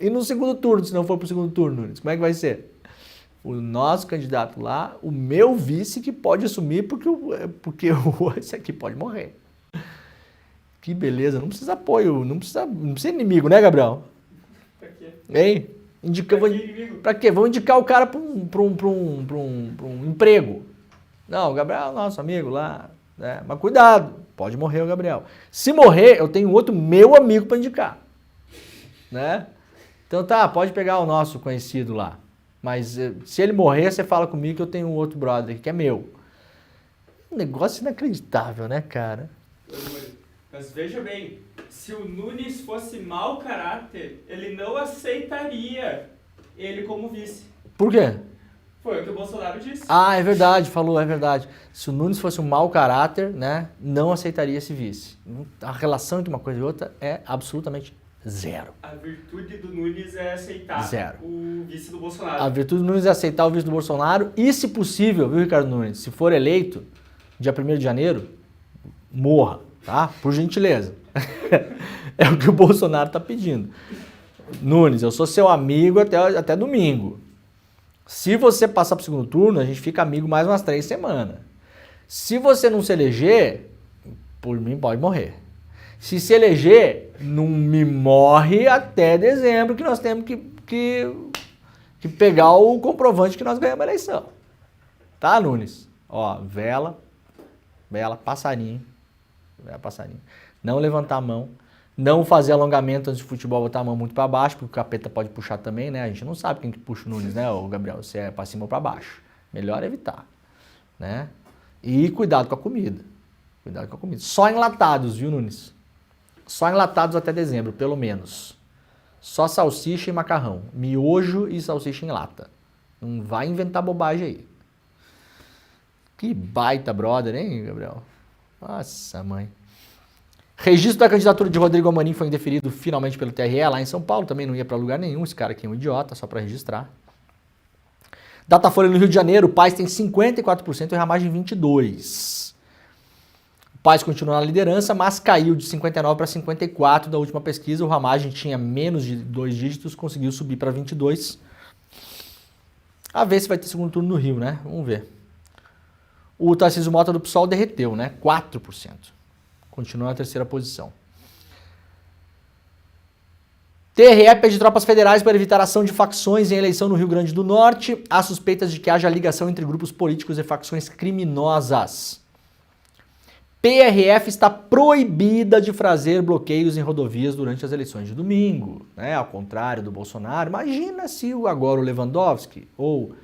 E no segundo turno, se não for pro segundo turno, Nunes, como é que vai ser? O nosso candidato lá, o meu vice que pode assumir porque esse aqui pode morrer. Que beleza, não precisa apoio, não precisa inimigo, né, Gabriel? Pra quê? Hein? Pra quê? Vamos indicar o cara pra um emprego. Não, o Gabriel é nosso amigo lá, né? Mas cuidado, pode morrer o Gabriel. Se morrer, eu tenho outro meu amigo pra indicar, né? Então tá, pode pegar o nosso conhecido lá. Mas se ele morrer, você fala comigo que eu tenho um outro brother que é meu. Um negócio inacreditável, né, cara? Mas veja bem, se o Nunes fosse mau caráter, ele não aceitaria ele como vice. Por quê? Foi o que o Bolsonaro disse. Ah, é verdade, falou, é verdade. Se o Nunes fosse um mau caráter, né, não aceitaria esse vice. A relação entre uma coisa e outra é absolutamente zero. A virtude do Nunes é aceitar o vice do Bolsonaro. A virtude do Nunes é aceitar o vice do Bolsonaro e, se possível, viu, Ricardo Nunes, se for eleito, dia 1º de janeiro, morra, tá? Por gentileza. É o que o Bolsonaro tá pedindo. Nunes, eu sou seu amigo até domingo. Se você passar pro segundo turno, a gente fica amigo mais umas 3 semanas. Se você não se eleger, por mim pode morrer. Se eleger, não me morre até dezembro, que nós temos que pegar o comprovante que nós ganhamos a eleição. Tá, Nunes? Ó, vela, passarinho. Não levantar a mão. Não fazer alongamento antes de futebol, botar a mão muito para baixo, porque o capeta pode puxar também, né? A gente não sabe quem que puxa o Nunes, né, o Gabriel? Se é para cima ou para baixo. Melhor evitar, né? E cuidado com a comida. Só enlatados, viu, Nunes? Só enlatados até dezembro, pelo menos. Só salsicha e macarrão. Miojo e salsicha em lata. Não vai inventar bobagem aí. Que baita brother, hein, Gabriel? Nossa, mãe. Registro da candidatura de Rodrigo Amorim foi indeferido finalmente pelo TRE lá em São Paulo. Também não ia para lugar nenhum. Esse cara aqui é um idiota, só para registrar. Datafolha no Rio de Janeiro. O Paes tem 54% e Ramagem 22%. O Paes continua na liderança, mas caiu de 59% para 54% da última pesquisa. O Ramagem tinha menos de 2 dígitos, conseguiu subir para 22%. A ver se vai ter segundo turno no Rio, né? Vamos ver. O Tarcísio Mota do PSOL derreteu, né? 4%. Continua na terceira posição. TRE pede tropas federais para evitar ação de facções em eleição no Rio Grande do Norte. Há suspeitas de que haja ligação entre grupos políticos e facções criminosas. PRF está proibida de fazer bloqueios em rodovias durante as eleições de domingo, né? Ao contrário do Bolsonaro. Imagina se agora o Lewandowski ou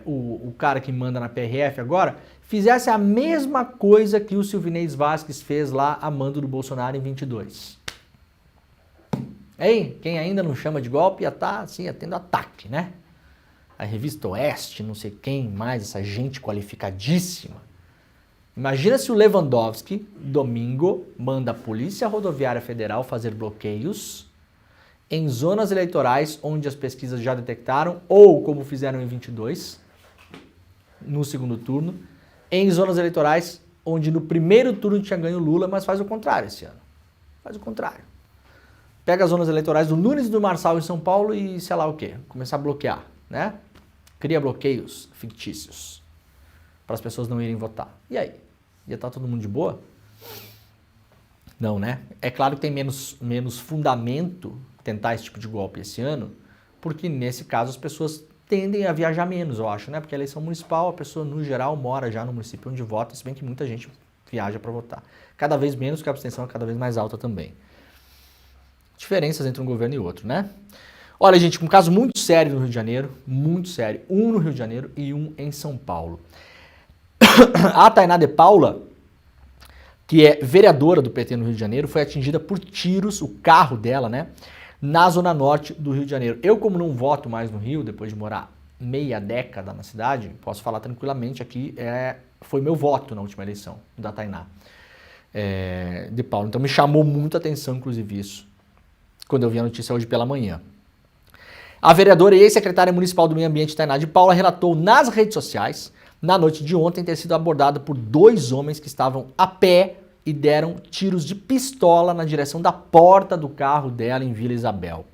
o cara que manda na PRF agora fizesse a mesma coisa que o Silvinei Vasquez fez lá a mando do Bolsonaro em 22. Hein? Quem ainda não chama de golpe ia estar assim, tendo ataque, né? A revista Oeste, não sei quem mais, essa gente qualificadíssima. Imagina se o Lewandowski, domingo, manda a Polícia Rodoviária Federal fazer bloqueios em zonas eleitorais onde as pesquisas já detectaram, ou como fizeram em 22, no segundo turno, em zonas eleitorais onde no primeiro turno tinha ganho Lula, mas faz o contrário esse ano. Faz o contrário. Pega as zonas eleitorais do Nunes e do Marçal em São Paulo e sei lá o quê, começar a bloquear, né? Cria bloqueios fictícios para as pessoas não irem votar. E aí? Ia estar todo mundo de boa? Não, né? É claro que tem menos fundamento tentar esse tipo de golpe esse ano, porque nesse caso as pessoas tendem a viajar menos, eu acho, né? Porque a eleição municipal, a pessoa no geral mora já no município onde vota, se bem que muita gente viaja para votar. Cada vez menos, que a abstenção é cada vez mais alta também. Diferenças entre um governo e outro, né? Olha, gente, um caso muito sério no Rio de Janeiro, muito sério. Um no Rio de Janeiro e um em São Paulo. A Tainá de Paula, que é vereadora do PT no Rio de Janeiro, foi atingida por tiros, o carro dela, né, na zona norte do Rio de Janeiro. Eu, como não voto mais no Rio, depois de morar meia década na cidade, posso falar tranquilamente aqui, foi meu voto na última eleição da Tainá de Paula. Então me chamou muita atenção, inclusive, isso, quando eu vi a notícia hoje pela manhã. A vereadora e ex-secretária municipal do Meio Ambiente, Tainá de Paula, relatou nas redes sociais na noite de ontem ter sido abordada por 2 homens que estavam a pé e deram tiros de pistola na direção da porta do carro dela em Vila Isabel.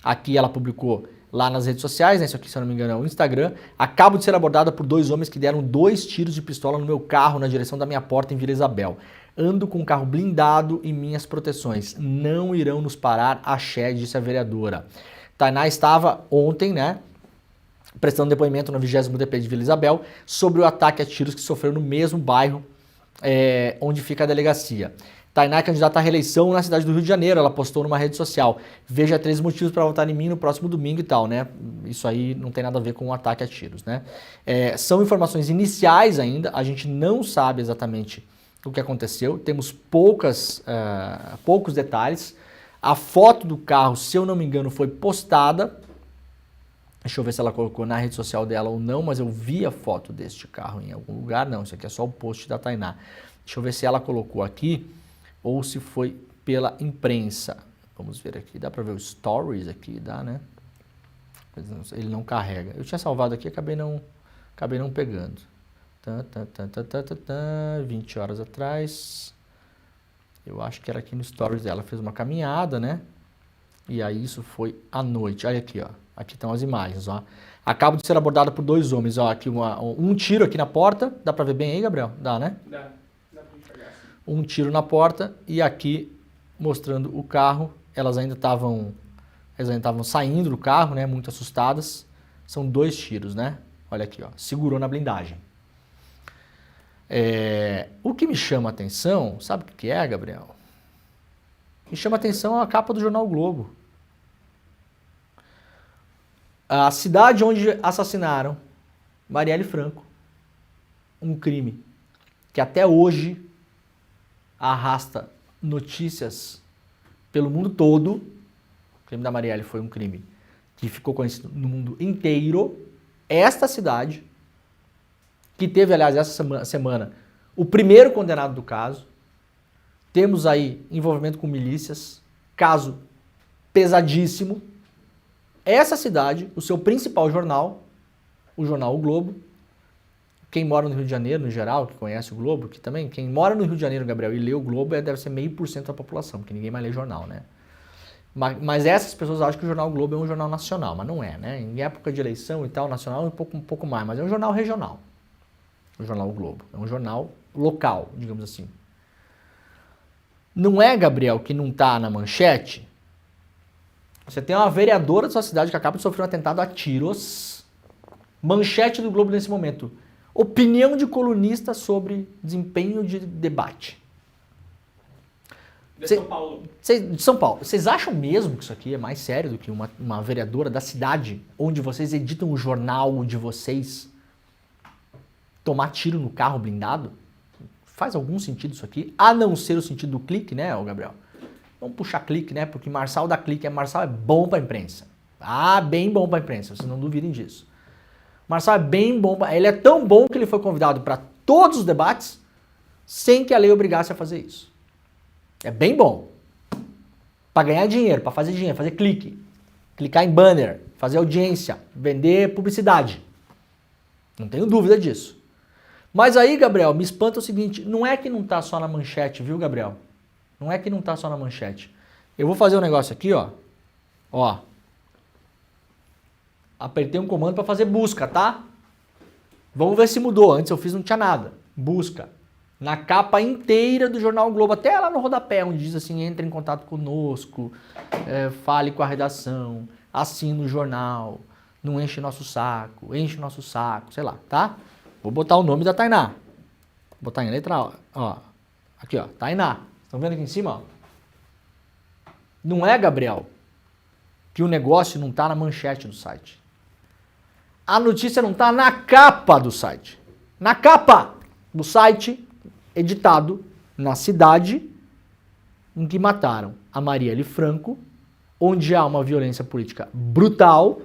Aqui ela publicou lá nas redes sociais, né, isso aqui se eu não me engano é o Instagram: acabo de ser abordada por 2 homens que deram 2 tiros de pistola no meu carro na direção da minha porta em Vila Isabel. Ando com um carro blindado e minhas proteções. Não irão nos parar, axé, disse a vereadora. Tainá estava ontem, né, prestando depoimento no 20º DP de Vila Isabel sobre o ataque a tiros que sofreu no mesmo bairro onde fica a delegacia. Tainá é candidata à reeleição na cidade do Rio de Janeiro. Ela postou numa rede social: veja 3 motivos para votar em mim no próximo domingo e tal, né? Isso aí não tem nada a ver com o ataque a tiros, né? São informações iniciais ainda, a gente não sabe exatamente o que aconteceu, temos poucos detalhes. A foto do carro, se eu não me engano, foi postada. Deixa eu ver se ela colocou na rede social dela ou não, mas eu vi a foto deste carro em algum lugar. Não, isso aqui é só o post da Tainá. Deixa eu ver se ela colocou aqui ou se foi pela imprensa. Vamos ver aqui, dá pra ver o stories aqui, dá, né? Ele não carrega. Eu tinha salvado aqui, acabei não pegando. 20 horas atrás. Eu acho que era aqui no stories dela. Fez uma caminhada, né? E aí isso foi à noite. Olha aqui, ó. Aqui estão as imagens, ó. Acabo de ser abordada por 2 homens, ó. Aqui um tiro aqui na porta. Dá pra ver bem aí, Gabriel? Dá, né? Dá pra enxergar, sim. um tiro na porta e aqui mostrando o carro. Elas ainda estavam saindo do carro, né, muito assustadas. São 2 tiros, né? Olha aqui, ó, segurou na blindagem. O que me chama a atenção, sabe o que é, Gabriel? Me chama a atenção a capa do jornal o Globo. A cidade onde assassinaram Marielle Franco. Um crime que até hoje arrasta notícias pelo mundo todo. O crime da Marielle foi um crime que ficou conhecido no mundo inteiro. Esta cidade, que teve, aliás, essa semana, o primeiro condenado do caso. Temos aí envolvimento com milícias, caso pesadíssimo. Essa cidade, o seu principal jornal, o jornal O Globo, quem mora no Rio de Janeiro, no geral, que conhece o Globo, que também, quem mora no Rio de Janeiro, Gabriel, e lê o Globo, deve ser 0,5% da população, porque ninguém mais lê jornal, né? Mas essas pessoas acham que o jornal O Globo é um jornal nacional, mas não é, né? Em época de eleição e tal, nacional é um pouco mais, mas é um jornal regional. O jornal O Globo. É um jornal local, digamos assim. Não é, Gabriel, que não está na manchete? Você tem uma vereadora da sua cidade que acaba de sofrer um atentado a tiros. Manchete do Globo nesse momento. Opinião de colunista sobre desempenho de debate. De São Paulo. De São Paulo. Vocês acham mesmo que isso aqui é mais sério do que uma vereadora da cidade onde vocês editam o jornal de vocês tomar tiro no carro blindado? Faz algum sentido isso aqui? A não ser o sentido do clique, né, Gabriel? Vamos puxar clique, né? Porque Marçal dá clique. Marçal é bom para a imprensa. Ah, bem bom para a imprensa. Vocês não duvidem disso. Marçal é bem bom. Ele é tão bom que ele foi convidado para todos os debates sem que a lei obrigasse a fazer isso. É bem bom. Para ganhar dinheiro, para fazer dinheiro, fazer clique. Clicar em banner, fazer audiência, vender publicidade. Não tenho dúvida disso. Mas aí, Gabriel, me espanta o seguinte, não é que não tá só na manchete, viu, Gabriel? Não é que não tá só na manchete. Eu vou fazer um negócio aqui, ó. Ó. Apertei um comando para fazer busca, tá? Vamos ver se mudou. Antes eu fiz, não tinha nada. Busca. Na capa inteira do jornal o Globo, até lá no rodapé, onde diz assim, entre em contato conosco, fale com a redação, assine o jornal, não enche nosso saco, sei lá, tá? Vou botar o nome da Tainá. Vou botar em letra, ó. Aqui, ó, Tainá. Estão vendo aqui em cima, ó? Não é, Gabriel, que o negócio não está na manchete do site. A notícia não está na capa do site. Na capa do site, editado na cidade em que mataram a Marielle Franco, onde há uma violência política brutal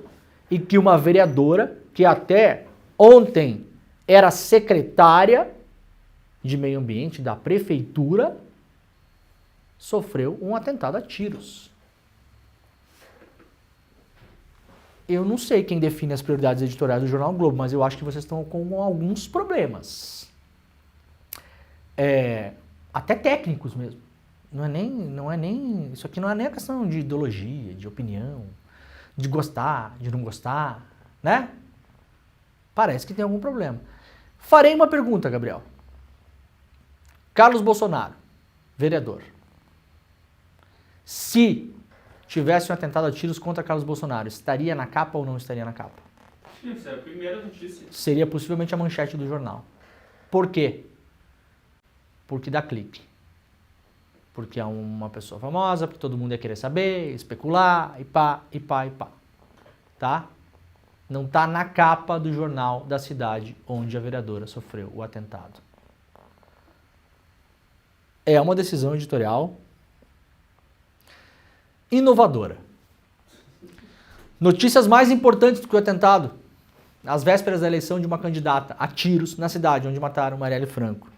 e que uma vereadora, que até ontem era secretária de meio ambiente da prefeitura, sofreu um atentado a tiros. Eu não sei quem define as prioridades editoriais do Jornal Globo, mas eu acho que vocês estão com alguns problemas. Até técnicos mesmo. Isso aqui não é nem a questão de ideologia, de opinião, de gostar, de não gostar, né? Parece que tem algum problema. Farei uma pergunta, Gabriel. Carlos Bolsonaro, vereador. Se tivesse um atentado a tiros contra Carlos Bolsonaro, estaria na capa ou não estaria na capa? Isso é a primeira notícia. Seria possivelmente a manchete do jornal. Por quê? Porque dá clique. Porque é uma pessoa famosa, porque todo mundo ia querer saber, especular, e pá. Tá? Não tá na capa do jornal da cidade onde a vereadora sofreu o atentado. É uma decisão editorial inovadora. Notícias mais importantes do que o atentado. Às vésperas da eleição de uma candidata a tiros na cidade onde mataram Marielle Franco.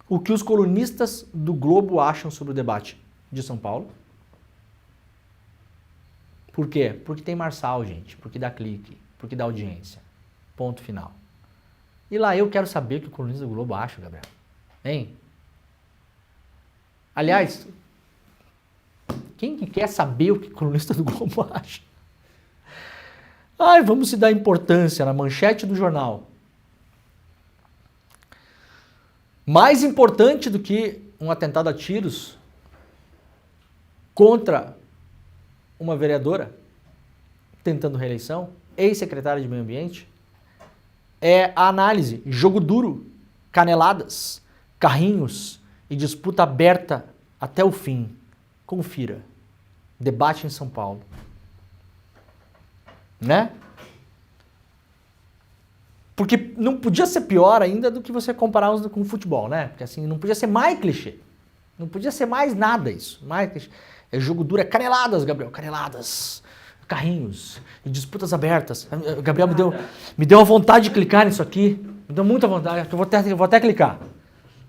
O que os colunistas do Globo acham sobre o debate de São Paulo? Por quê? Porque tem Marçal, gente. Porque dá clique. Porque dá audiência. Ponto final. E lá eu quero saber o que o colunista do Globo acha, Gabriel. Hein? Aliás, quem que quer saber o que o colunista do Globo acha? Ai, vamos se dar importância na manchete do jornal. Mais importante do que um atentado a tiros contra uma vereadora tentando reeleição, ex-secretária de Meio Ambiente, é a análise, jogo duro, caneladas, carrinhos e disputa aberta até o fim. Confira. Debate em São Paulo. Né? Porque não podia ser pior ainda do que você comparar com o futebol, né? Porque assim, não podia ser mais clichê. Não podia ser mais nada isso. Mais clichê. É jogo duro, é caneladas, Gabriel. Caneladas, carrinhos e disputas abertas. Gabriel me deu uma vontade de clicar nisso aqui. Me deu muita vontade. Eu vou até clicar.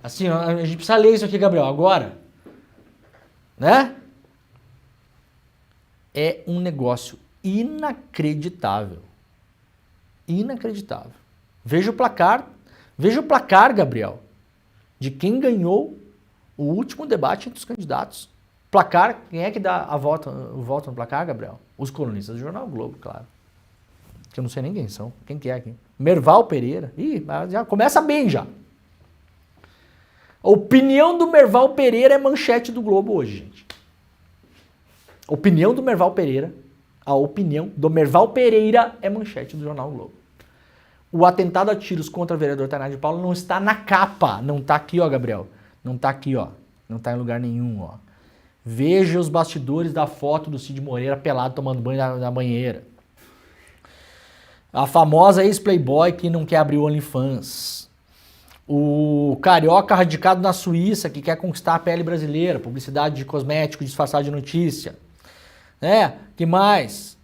Assim, a gente precisa ler isso aqui, Gabriel, agora. Né? É um negócio inacreditável. Inacreditável. Veja o placar, Gabriel, de quem ganhou o último debate entre os candidatos. Placar, quem é que dá o voto no placar, Gabriel? Os colunistas do Jornal Globo, claro. Que eu não sei nem quem são. Quem que é aqui? Merval Pereira. Ih, já começa bem já. A opinião do Merval Pereira é manchete do Globo hoje, gente. Opinião do Merval Pereira. A opinião do Merval Pereira é manchete do Jornal Globo. O atentado a tiros contra o vereador Tainá de Paula não está na capa. Não está aqui, ó, Gabriel. Não está aqui, ó. Não está em lugar nenhum, ó. Veja os bastidores da foto do Cid Moreira pelado tomando banho na banheira. A famosa ex-playboy que não quer abrir o OnlyFans. O carioca radicado na Suíça que quer conquistar a pele brasileira. Publicidade de cosmético disfarçado de notícia. Que mais?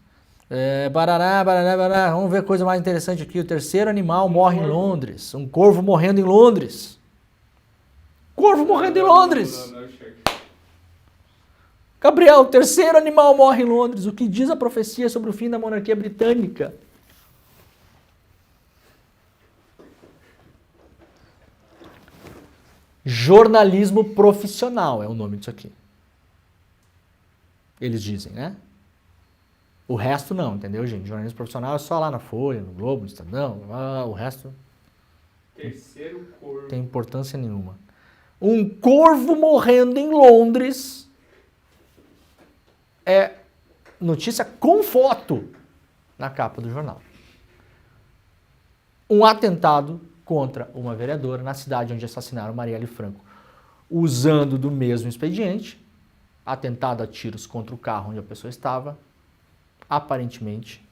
Barará. Vamos ver coisa mais interessante aqui. O terceiro animal morre em Londres. Um corvo morrendo em Londres. Corvo morrendo em Londres. Gabriel, o terceiro animal morre em Londres. O que diz a profecia sobre o fim da monarquia britânica? Jornalismo profissional é o nome disso aqui. Eles dizem, né? O resto não, entendeu, gente? Jornalismo profissional é só lá na Folha, no Globo, no Estadão. O resto Terceiro corvo. Tem importância nenhuma. Um corvo morrendo em Londres é notícia com foto na capa do jornal. Um atentado contra uma vereadora na cidade onde assassinaram Marielle Franco, usando do mesmo expediente, atentado a tiros contra o carro onde a pessoa estava, aparentemente.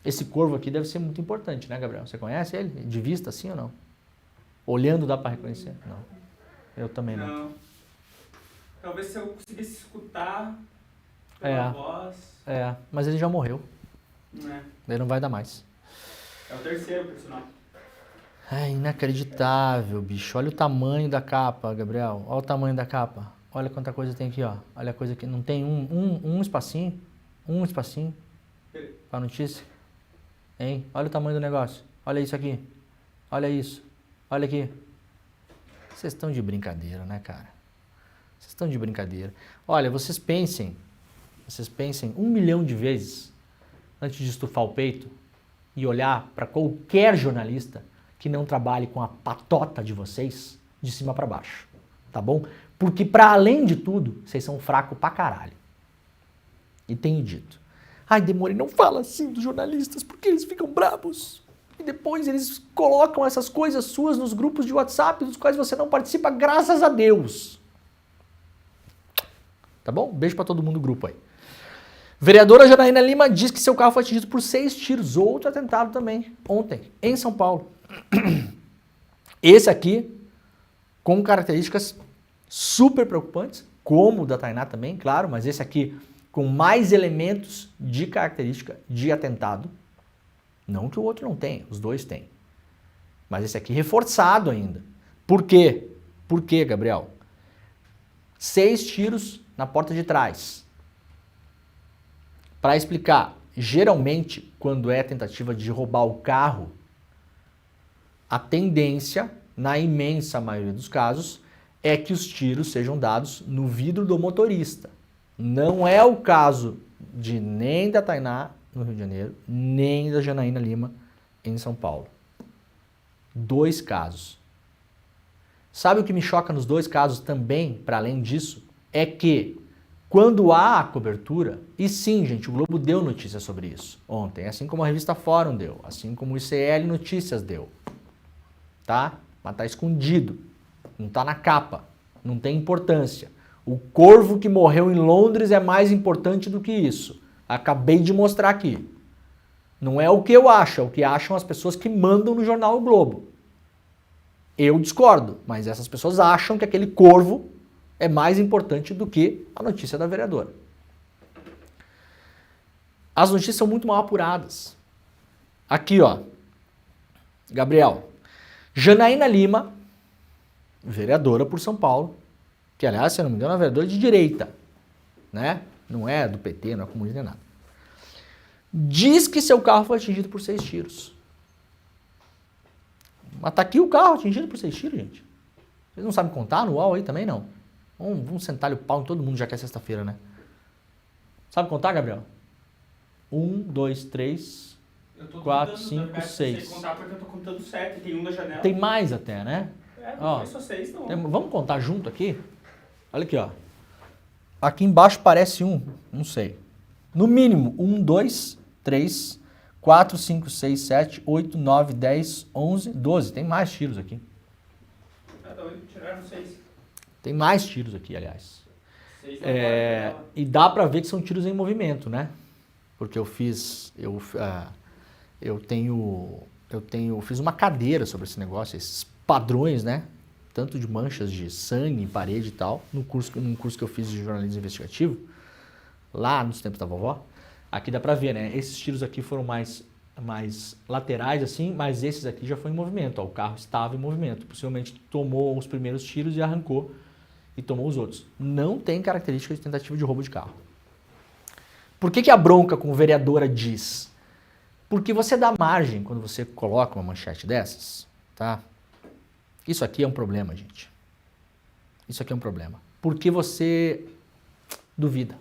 Esse corvo aqui deve ser muito importante, né, Gabriel? Você conhece ele? De vista assim ou não? Olhando dá para reconhecer? Não. Eu também não. Talvez se eu conseguisse escutar pela voz. Mas ele já morreu. Não é. Ele não vai dar mais. É o terceiro personagem. É inacreditável, bicho. Olha o tamanho da capa, Gabriel. Olha o tamanho da capa. Olha quanta coisa tem aqui, ó. Olha a coisa aqui. Não tem um espacinho? Um espacinho pra notícia? Hein? Olha o tamanho do negócio. Olha isso aqui. Olha isso. Olha aqui. Vocês estão de brincadeira, né, cara? Vocês estão de brincadeira. Olha, vocês pensem 1 milhão de vezes antes de estufar o peito e olhar para qualquer jornalista que não trabalhe com a patota de vocês de cima para baixo, tá bom? Porque para além de tudo, vocês são fracos pra caralho. E tenho dito. Ai, Demore, não fala assim dos jornalistas porque eles ficam bravos. E depois eles colocam essas coisas suas nos grupos de WhatsApp dos quais você não participa, graças a Deus. Tá bom? Beijo pra todo mundo do grupo aí. Vereadora Janaína Lima diz que seu carro foi atingido por 6 tiros. Outro atentado também, ontem, em São Paulo. Esse aqui, com características super preocupantes, como o da Tainá também, claro, mas esse aqui com mais elementos de característica de atentado. Não que o outro não tenha, os dois têm. Mas esse aqui reforçado ainda. Por quê? Por quê, Gabriel? 6 tiros na porta de trás. Para explicar, geralmente, quando é tentativa de roubar o carro, a tendência, na imensa maioria dos casos, é que os tiros sejam dados no vidro do motorista. Não é o caso de nem da Tainá, no Rio de Janeiro, nem da Janaína Lima, em São Paulo. 2 casos. Sabe o que me choca nos dois casos também, para além disso? É que quando há a cobertura, e sim, gente, o Globo deu notícia sobre isso ontem, assim como a revista Fórum deu, assim como o ICL Notícias deu, tá? Mas tá escondido, não tá na capa, não tem importância. O corvo que morreu em Londres é mais importante do que isso. Acabei de mostrar aqui. Não é o que eu acho, é o que acham as pessoas que mandam no jornal O Globo. Eu discordo, mas essas pessoas acham que aquele corvo é mais importante do que a notícia da vereadora. As notícias são muito mal apuradas. Aqui, ó. Gabriel. Janaína Lima, vereadora por São Paulo, que, aliás, se eu não me engano, é uma vereadora de direita, né? Não é do PT, não é comunista, nem nada. Diz que seu carro foi atingido por 6 tiros. Mas tá aqui o carro atingido por 6 tiros, gente. Vocês não sabem contar no UOL aí também, não? Vamos sentar-lhe o pau em todo mundo, já que é sexta-feira, né? Sabe contar, Gabriel? 1, 2, 3, 4, 5, 6. Eu sei contar porque eu tô contando certo, tem um da janela. Tem mais até, né? Não foi só 6, não. Vamos contar junto aqui? Olha aqui, ó. Aqui embaixo parece não sei. No mínimo, 1, 2, 3, 4, 5, 6, 7, 8, 9, 10, 11, 12. Tem mais tiros aqui. Tiraram 6. Tem mais tiros aqui, aliás. E dá pra ver que são tiros em movimento, né? Porque eu fiz uma cadeira sobre esse negócio, esses padrões, né? Tanto de manchas de sangue em parede e tal, num curso que eu fiz de jornalismo investigativo, lá nos tempos da vovó. Aqui dá pra ver, né? Esses tiros aqui foram mais laterais, assim, mas esses aqui já foi em movimento. Ó, o carro estava em movimento. Possivelmente tomou os primeiros tiros e arrancou e tomou os outros. Não tem característica de tentativa de roubo de carro. Por que a bronca com vereadora diz? Porque você dá margem quando você coloca uma manchete dessas, tá? Isso aqui é um problema, gente. Isso aqui é um problema. Porque você duvida.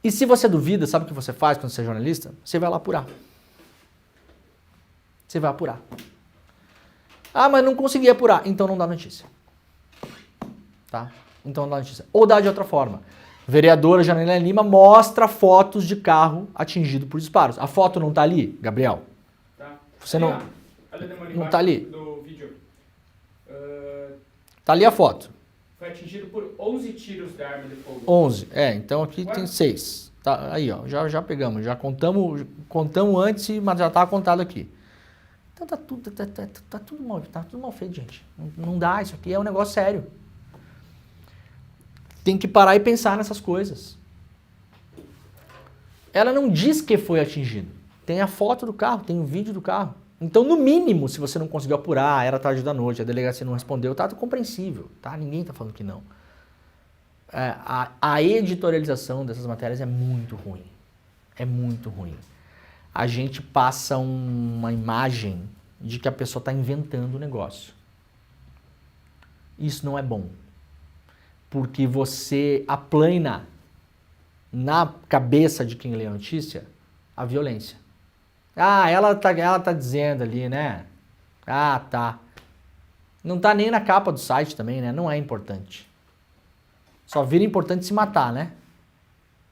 E se você duvida, sabe o que você faz quando você é jornalista? Você vai lá apurar. Você vai apurar. Ah, mas não consegui apurar. Então não dá notícia. Tá? Então não dá notícia. Ou dá de outra forma. Vereadora Janaína Lima mostra fotos de carro atingido por disparos. A foto não tá ali, Gabriel? Tá. Você não tá ali? Do vídeo. Tá ali a foto. Foi atingido por 11 tiros da arma de fogo. 11. Então aqui tem 6. Tá, aí, ó, já pegamos, já contamos antes, mas já estava contado aqui. Então tá tudo mal feito, gente. Não dá, isso aqui é um negócio sério. Tem que parar e pensar nessas coisas. Ela não diz que foi atingido. Tem a foto do carro, tem o vídeo do carro. Então, no mínimo, se você não conseguiu apurar, era tarde da noite, a delegacia não respondeu, tá compreensível, tá? Ninguém tá falando que não. A editorialização dessas matérias é muito ruim. É muito ruim. A gente passa uma imagem de que a pessoa está inventando o negócio. Isso não é bom. Porque você aplana na cabeça de quem lê a notícia a violência. Ah, ela tá dizendo ali, né? Ah, tá. Não tá nem na capa do site também, né? Não é importante. Só vira importante se matar, né?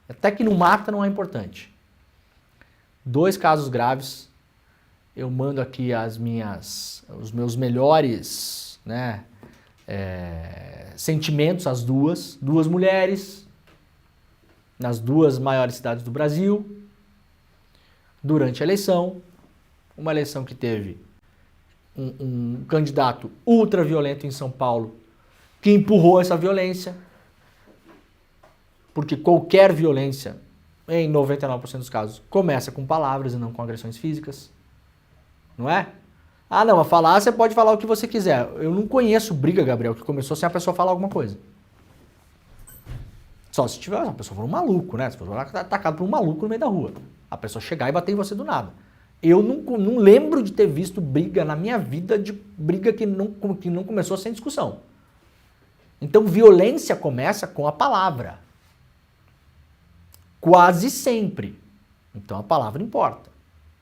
Até que não mata não é importante. 2 casos graves. Eu mando aqui os meus melhores, né, sentimentos às duas mulheres, nas 2 maiores cidades do Brasil, durante a eleição, uma eleição que teve um candidato ultra violento em São Paulo, que empurrou essa violência, porque qualquer violência, em 99% dos casos, começa com palavras e não com agressões físicas. Não é? Ah, não, a falar, você pode falar o que você quiser. Eu não conheço briga, Gabriel, que começou sem a pessoa falar alguma coisa. Só se tiver, a pessoa for um maluco, né? Se for atacado por um maluco no meio da rua. A pessoa chegar e bater em você do nada. Eu não lembro de ter visto briga na minha vida, de briga que não começou sem discussão. Então, violência começa com a palavra. Quase sempre. Então, a palavra importa.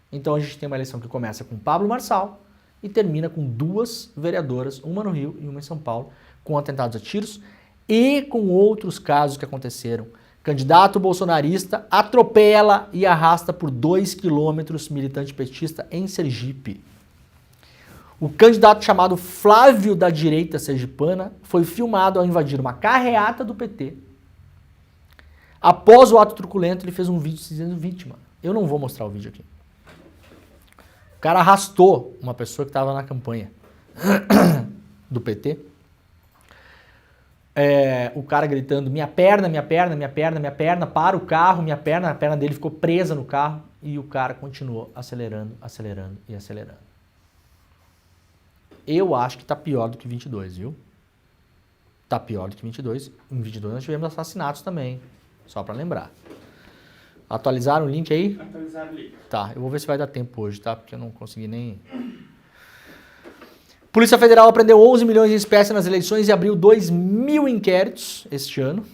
Então, a gente tem uma eleição que começa com Pablo Marçal e termina com 2 vereadoras, uma no Rio e uma em São Paulo, com atentados a tiros e com outros casos que aconteceram. Candidato bolsonarista atropela e arrasta por 2 quilômetros militante petista em Sergipe. O candidato chamado Flávio da direita sergipana foi filmado ao invadir uma carreata do PT. Após o ato truculento, ele fez um vídeo se dizendo vítima. Eu não vou mostrar o vídeo aqui. O cara arrastou uma pessoa que estava na campanha do PT. O cara gritando, minha perna, minha perna, minha perna, minha perna, para o carro, minha perna, a perna dele ficou presa no carro e o cara continuou acelerando, acelerando e acelerando. Eu acho que tá pior do que 22, viu? Tá pior do que 22. Em 22 nós tivemos assassinatos também, só para lembrar. Atualizaram o link aí? Atualizaram o link. Tá, eu vou ver se vai dar tempo hoje, tá? Porque eu não consegui nem... Polícia Federal apreendeu 11 milhões em espécie nas eleições e abriu 2.000 inquéritos este ano.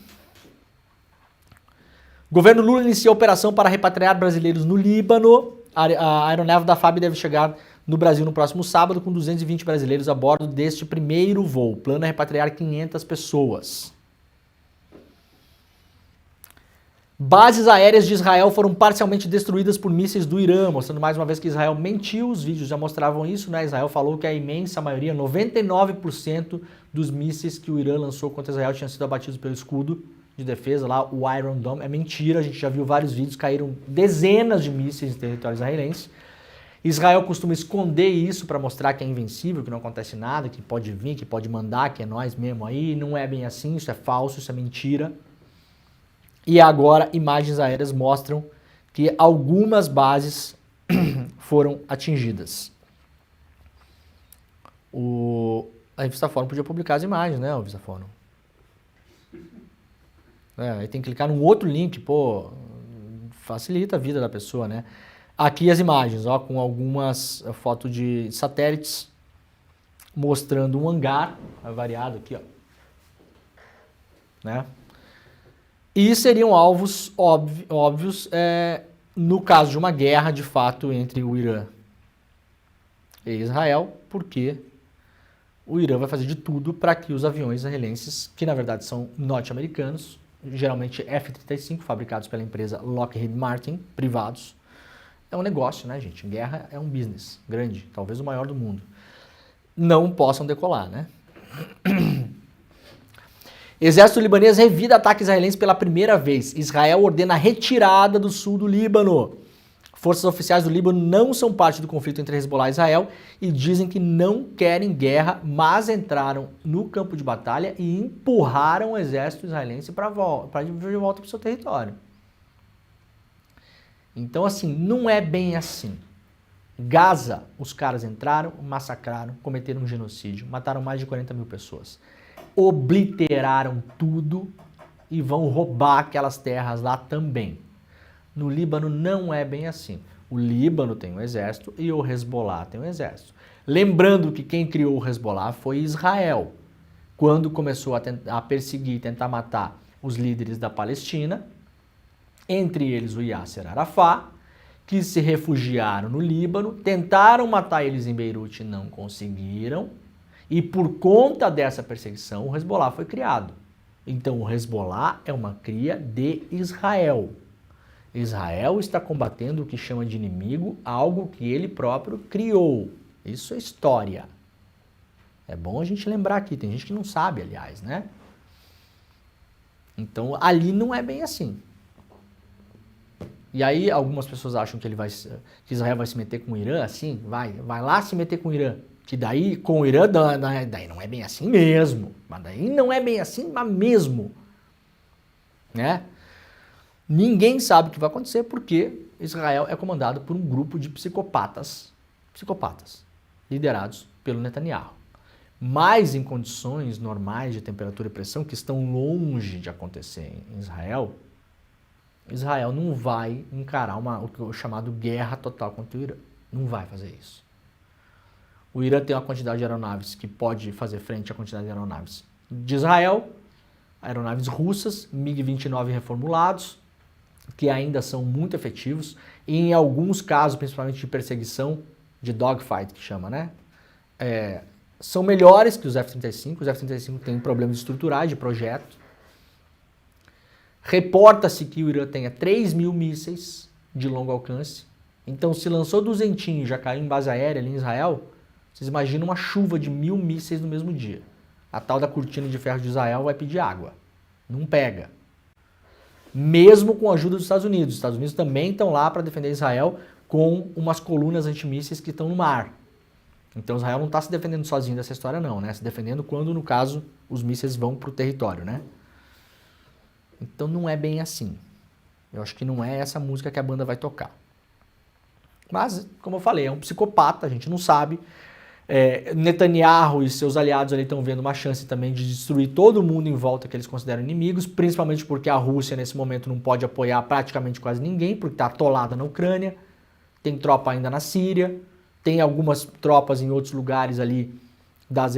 Governo Lula iniciou operação para repatriar brasileiros no Líbano. A aeronave da FAB deve chegar no Brasil no próximo sábado com 220 brasileiros a bordo deste primeiro voo. O plano é repatriar 500 pessoas. Bases aéreas de Israel foram parcialmente destruídas por mísseis do Irã, mostrando mais uma vez que Israel mentiu. Os vídeos já mostravam isso, né? Israel falou que a imensa maioria, 99% dos mísseis que o Irã lançou contra Israel tinham sido abatidos pelo escudo de defesa lá, o Iron Dome. É mentira, a gente já viu vários vídeos, caíram dezenas de mísseis em território israelense. Israel costuma esconder isso para mostrar que é invencível, que não acontece nada, que pode vir, que pode mandar, que é nós mesmo aí. Não é bem assim, isso é falso, isso é mentira. E agora imagens aéreas mostram que algumas bases foram atingidas. A revista Fórum podia publicar as imagens, né, a revista Fórum? Aí tem que clicar num outro link, pô, facilita a vida da pessoa, né? Aqui as imagens, ó, com algumas fotos de satélites mostrando um hangar, variado aqui, ó, né? E seriam alvos óbvios no caso de uma guerra, de fato, entre o Irã e Israel, porque o Irã vai fazer de tudo para que os aviões israelenses, que na verdade são norte-americanos, geralmente F-35, fabricados pela empresa Lockheed Martin, privados. É um negócio, né, gente? Guerra é um business grande, talvez o maior do mundo. Não possam decolar, né? Exército libanês revida ataque israelense pela primeira vez. Israel ordena a retirada do sul do Líbano. Forças oficiais do Líbano não são parte do conflito entre Hezbollah e Israel e dizem que não querem guerra, mas entraram no campo de batalha e empurraram o exército israelense para de volta para o seu território. Então, assim, não é bem assim. Gaza, os caras entraram, massacraram, cometeram um genocídio, mataram mais de 40 mil pessoas. Obliteraram tudo e vão roubar aquelas terras lá também. No Líbano não é bem assim. O Líbano tem um exército e o Hezbollah tem um exército. Lembrando que quem criou o Hezbollah foi Israel, quando começou a perseguir e tentar matar os líderes da Palestina, entre eles o Yasser Arafat, que se refugiaram no Líbano, tentaram matar eles em Beirute e não conseguiram. E por conta dessa perseguição, o Hezbollah foi criado. Então, o Hezbollah é uma cria de Israel. Israel está combatendo o que chama de inimigo, algo que ele próprio criou. Isso é história. É bom a gente lembrar aqui. Tem gente que não sabe, aliás, né? Então, ali não é bem assim. E aí, algumas pessoas acham que que Israel vai se meter com o Irã, assim, vai lá se meter com o Irã. Que daí, com o Irã, daí não é bem assim mesmo. Mas daí não é bem assim, mas mesmo. Né? Ninguém sabe o que vai acontecer porque Israel é comandado por um grupo de psicopatas, liderados pelo Netanyahu. Mas em condições normais de temperatura e pressão, que estão longe de acontecer em Israel, Israel não vai encarar o chamado guerra total contra o Irã. Não vai fazer isso. O Irã tem uma quantidade de aeronaves que pode fazer frente à quantidade de aeronaves de Israel, aeronaves russas, MiG-29 reformulados, que ainda são muito efetivos, e em alguns casos, principalmente de perseguição, de dogfight, que chama, né? são melhores que os F-35. Os F-35 têm problemas estruturais de projeto. Reporta-se que o Irã tenha 3.000 mísseis de longo alcance. Então, se lançou 200 e já caiu em base aérea ali em Israel, vocês imaginam uma chuva de 1.000 mísseis no mesmo dia. A tal da cortina de ferro de Israel vai pedir água. Não pega. Mesmo com a ajuda dos Estados Unidos. Os Estados Unidos também estão lá para defender Israel com umas colunas antimísseis que estão no mar. Então Israel não está se defendendo sozinho dessa história não, né? Se defendendo quando, no caso, os mísseis vão para o território, né? Então não é bem assim. Eu acho que não é essa música que a banda vai tocar. Mas, como eu falei, é um psicopata, a gente não sabe. Netanyahu e seus aliados ali estão vendo uma chance também de destruir todo mundo em volta que eles consideram inimigos, principalmente porque a Rússia nesse momento não pode apoiar praticamente quase ninguém, porque está atolada na Ucrânia, tem tropa ainda na Síria, tem algumas tropas em outros lugares ali das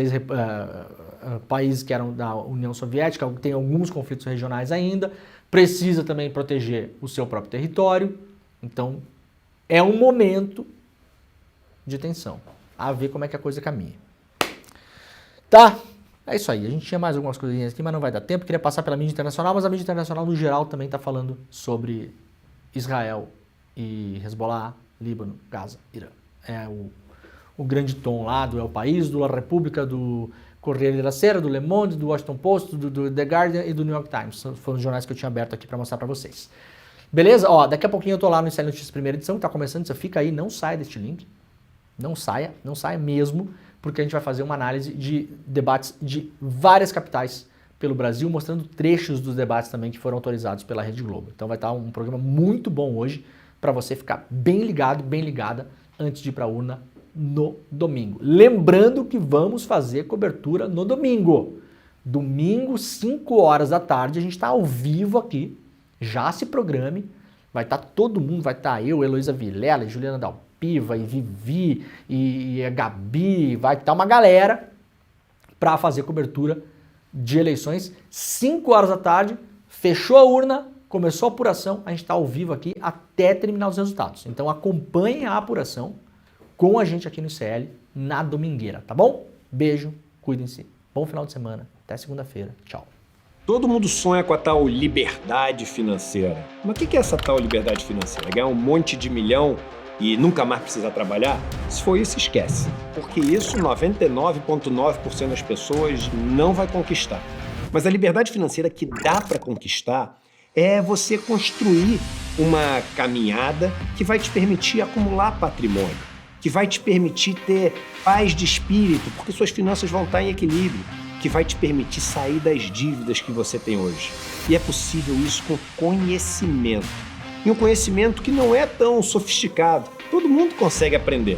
países que eram da União Soviética, tem alguns conflitos regionais ainda, precisa também proteger o seu próprio território, então é um momento de tensão. A ver como é que a coisa caminha. Tá, é isso aí. A gente tinha mais algumas coisinhas aqui, mas não vai dar tempo. Queria passar pela mídia internacional, mas a mídia internacional no geral também está falando sobre Israel e Hezbollah, Líbano, Gaza, Irã. É o grande tom lá do El País, do La República, do Corriere della Sera, do Le Monde, do Washington Post, do The Guardian e do New York Times. Foram os jornais que eu tinha aberto aqui para mostrar para vocês. Beleza? Ó, daqui a pouquinho eu tô lá no Inside Notícias primeira edição, que tá começando, você fica aí, não saia deste link. Não saia mesmo, porque a gente vai fazer uma análise de debates de várias capitais pelo Brasil, mostrando trechos dos debates também que foram autorizados pela Rede Globo. Então vai estar um programa muito bom hoje para você ficar bem ligado, bem ligada antes de ir para a urna no domingo. Lembrando que vamos fazer cobertura no domingo. Domingo, 5 horas da tarde, a gente está ao vivo aqui. Já se programe. Vai estar todo mundo, vai estar eu, Heloísa Vilela, Juliana Dalpiva, e Vivi, e a Gabi, vai estar uma galera para fazer cobertura de eleições. 5 horas da tarde, fechou a urna, começou a apuração, a gente está ao vivo aqui até terminar os resultados. Então acompanhem a apuração com a gente aqui no ICL na domingueira, tá bom? Beijo, cuidem-se, bom final de semana, até segunda-feira, tchau. Todo mundo sonha com a tal liberdade financeira. Mas o que é essa tal liberdade financeira? Ganhar um monte de milhão e nunca mais precisar trabalhar? Se for isso, esquece. Porque isso 99,9% das pessoas não vai conquistar. Mas a liberdade financeira que dá para conquistar é você construir uma caminhada que vai te permitir acumular patrimônio, que vai te permitir ter paz de espírito, porque suas finanças vão estar em equilíbrio, que vai te permitir sair das dívidas que você tem hoje. E é possível isso com conhecimento. E um conhecimento que não é tão sofisticado. Todo mundo consegue aprender.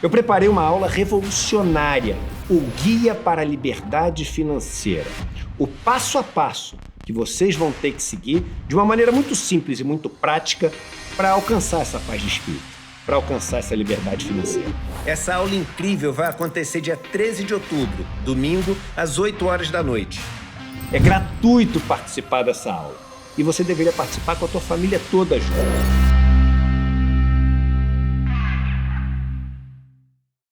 Eu preparei uma aula revolucionária, o Guia para a Liberdade Financeira. O passo a passo que vocês vão ter que seguir de uma maneira muito simples e muito prática para alcançar essa paz de espírito, para alcançar essa liberdade financeira. Essa aula incrível vai acontecer dia 13 de outubro, domingo, às 8 horas da noite. É gratuito participar dessa aula. E você deveria participar com a tua família toda junto.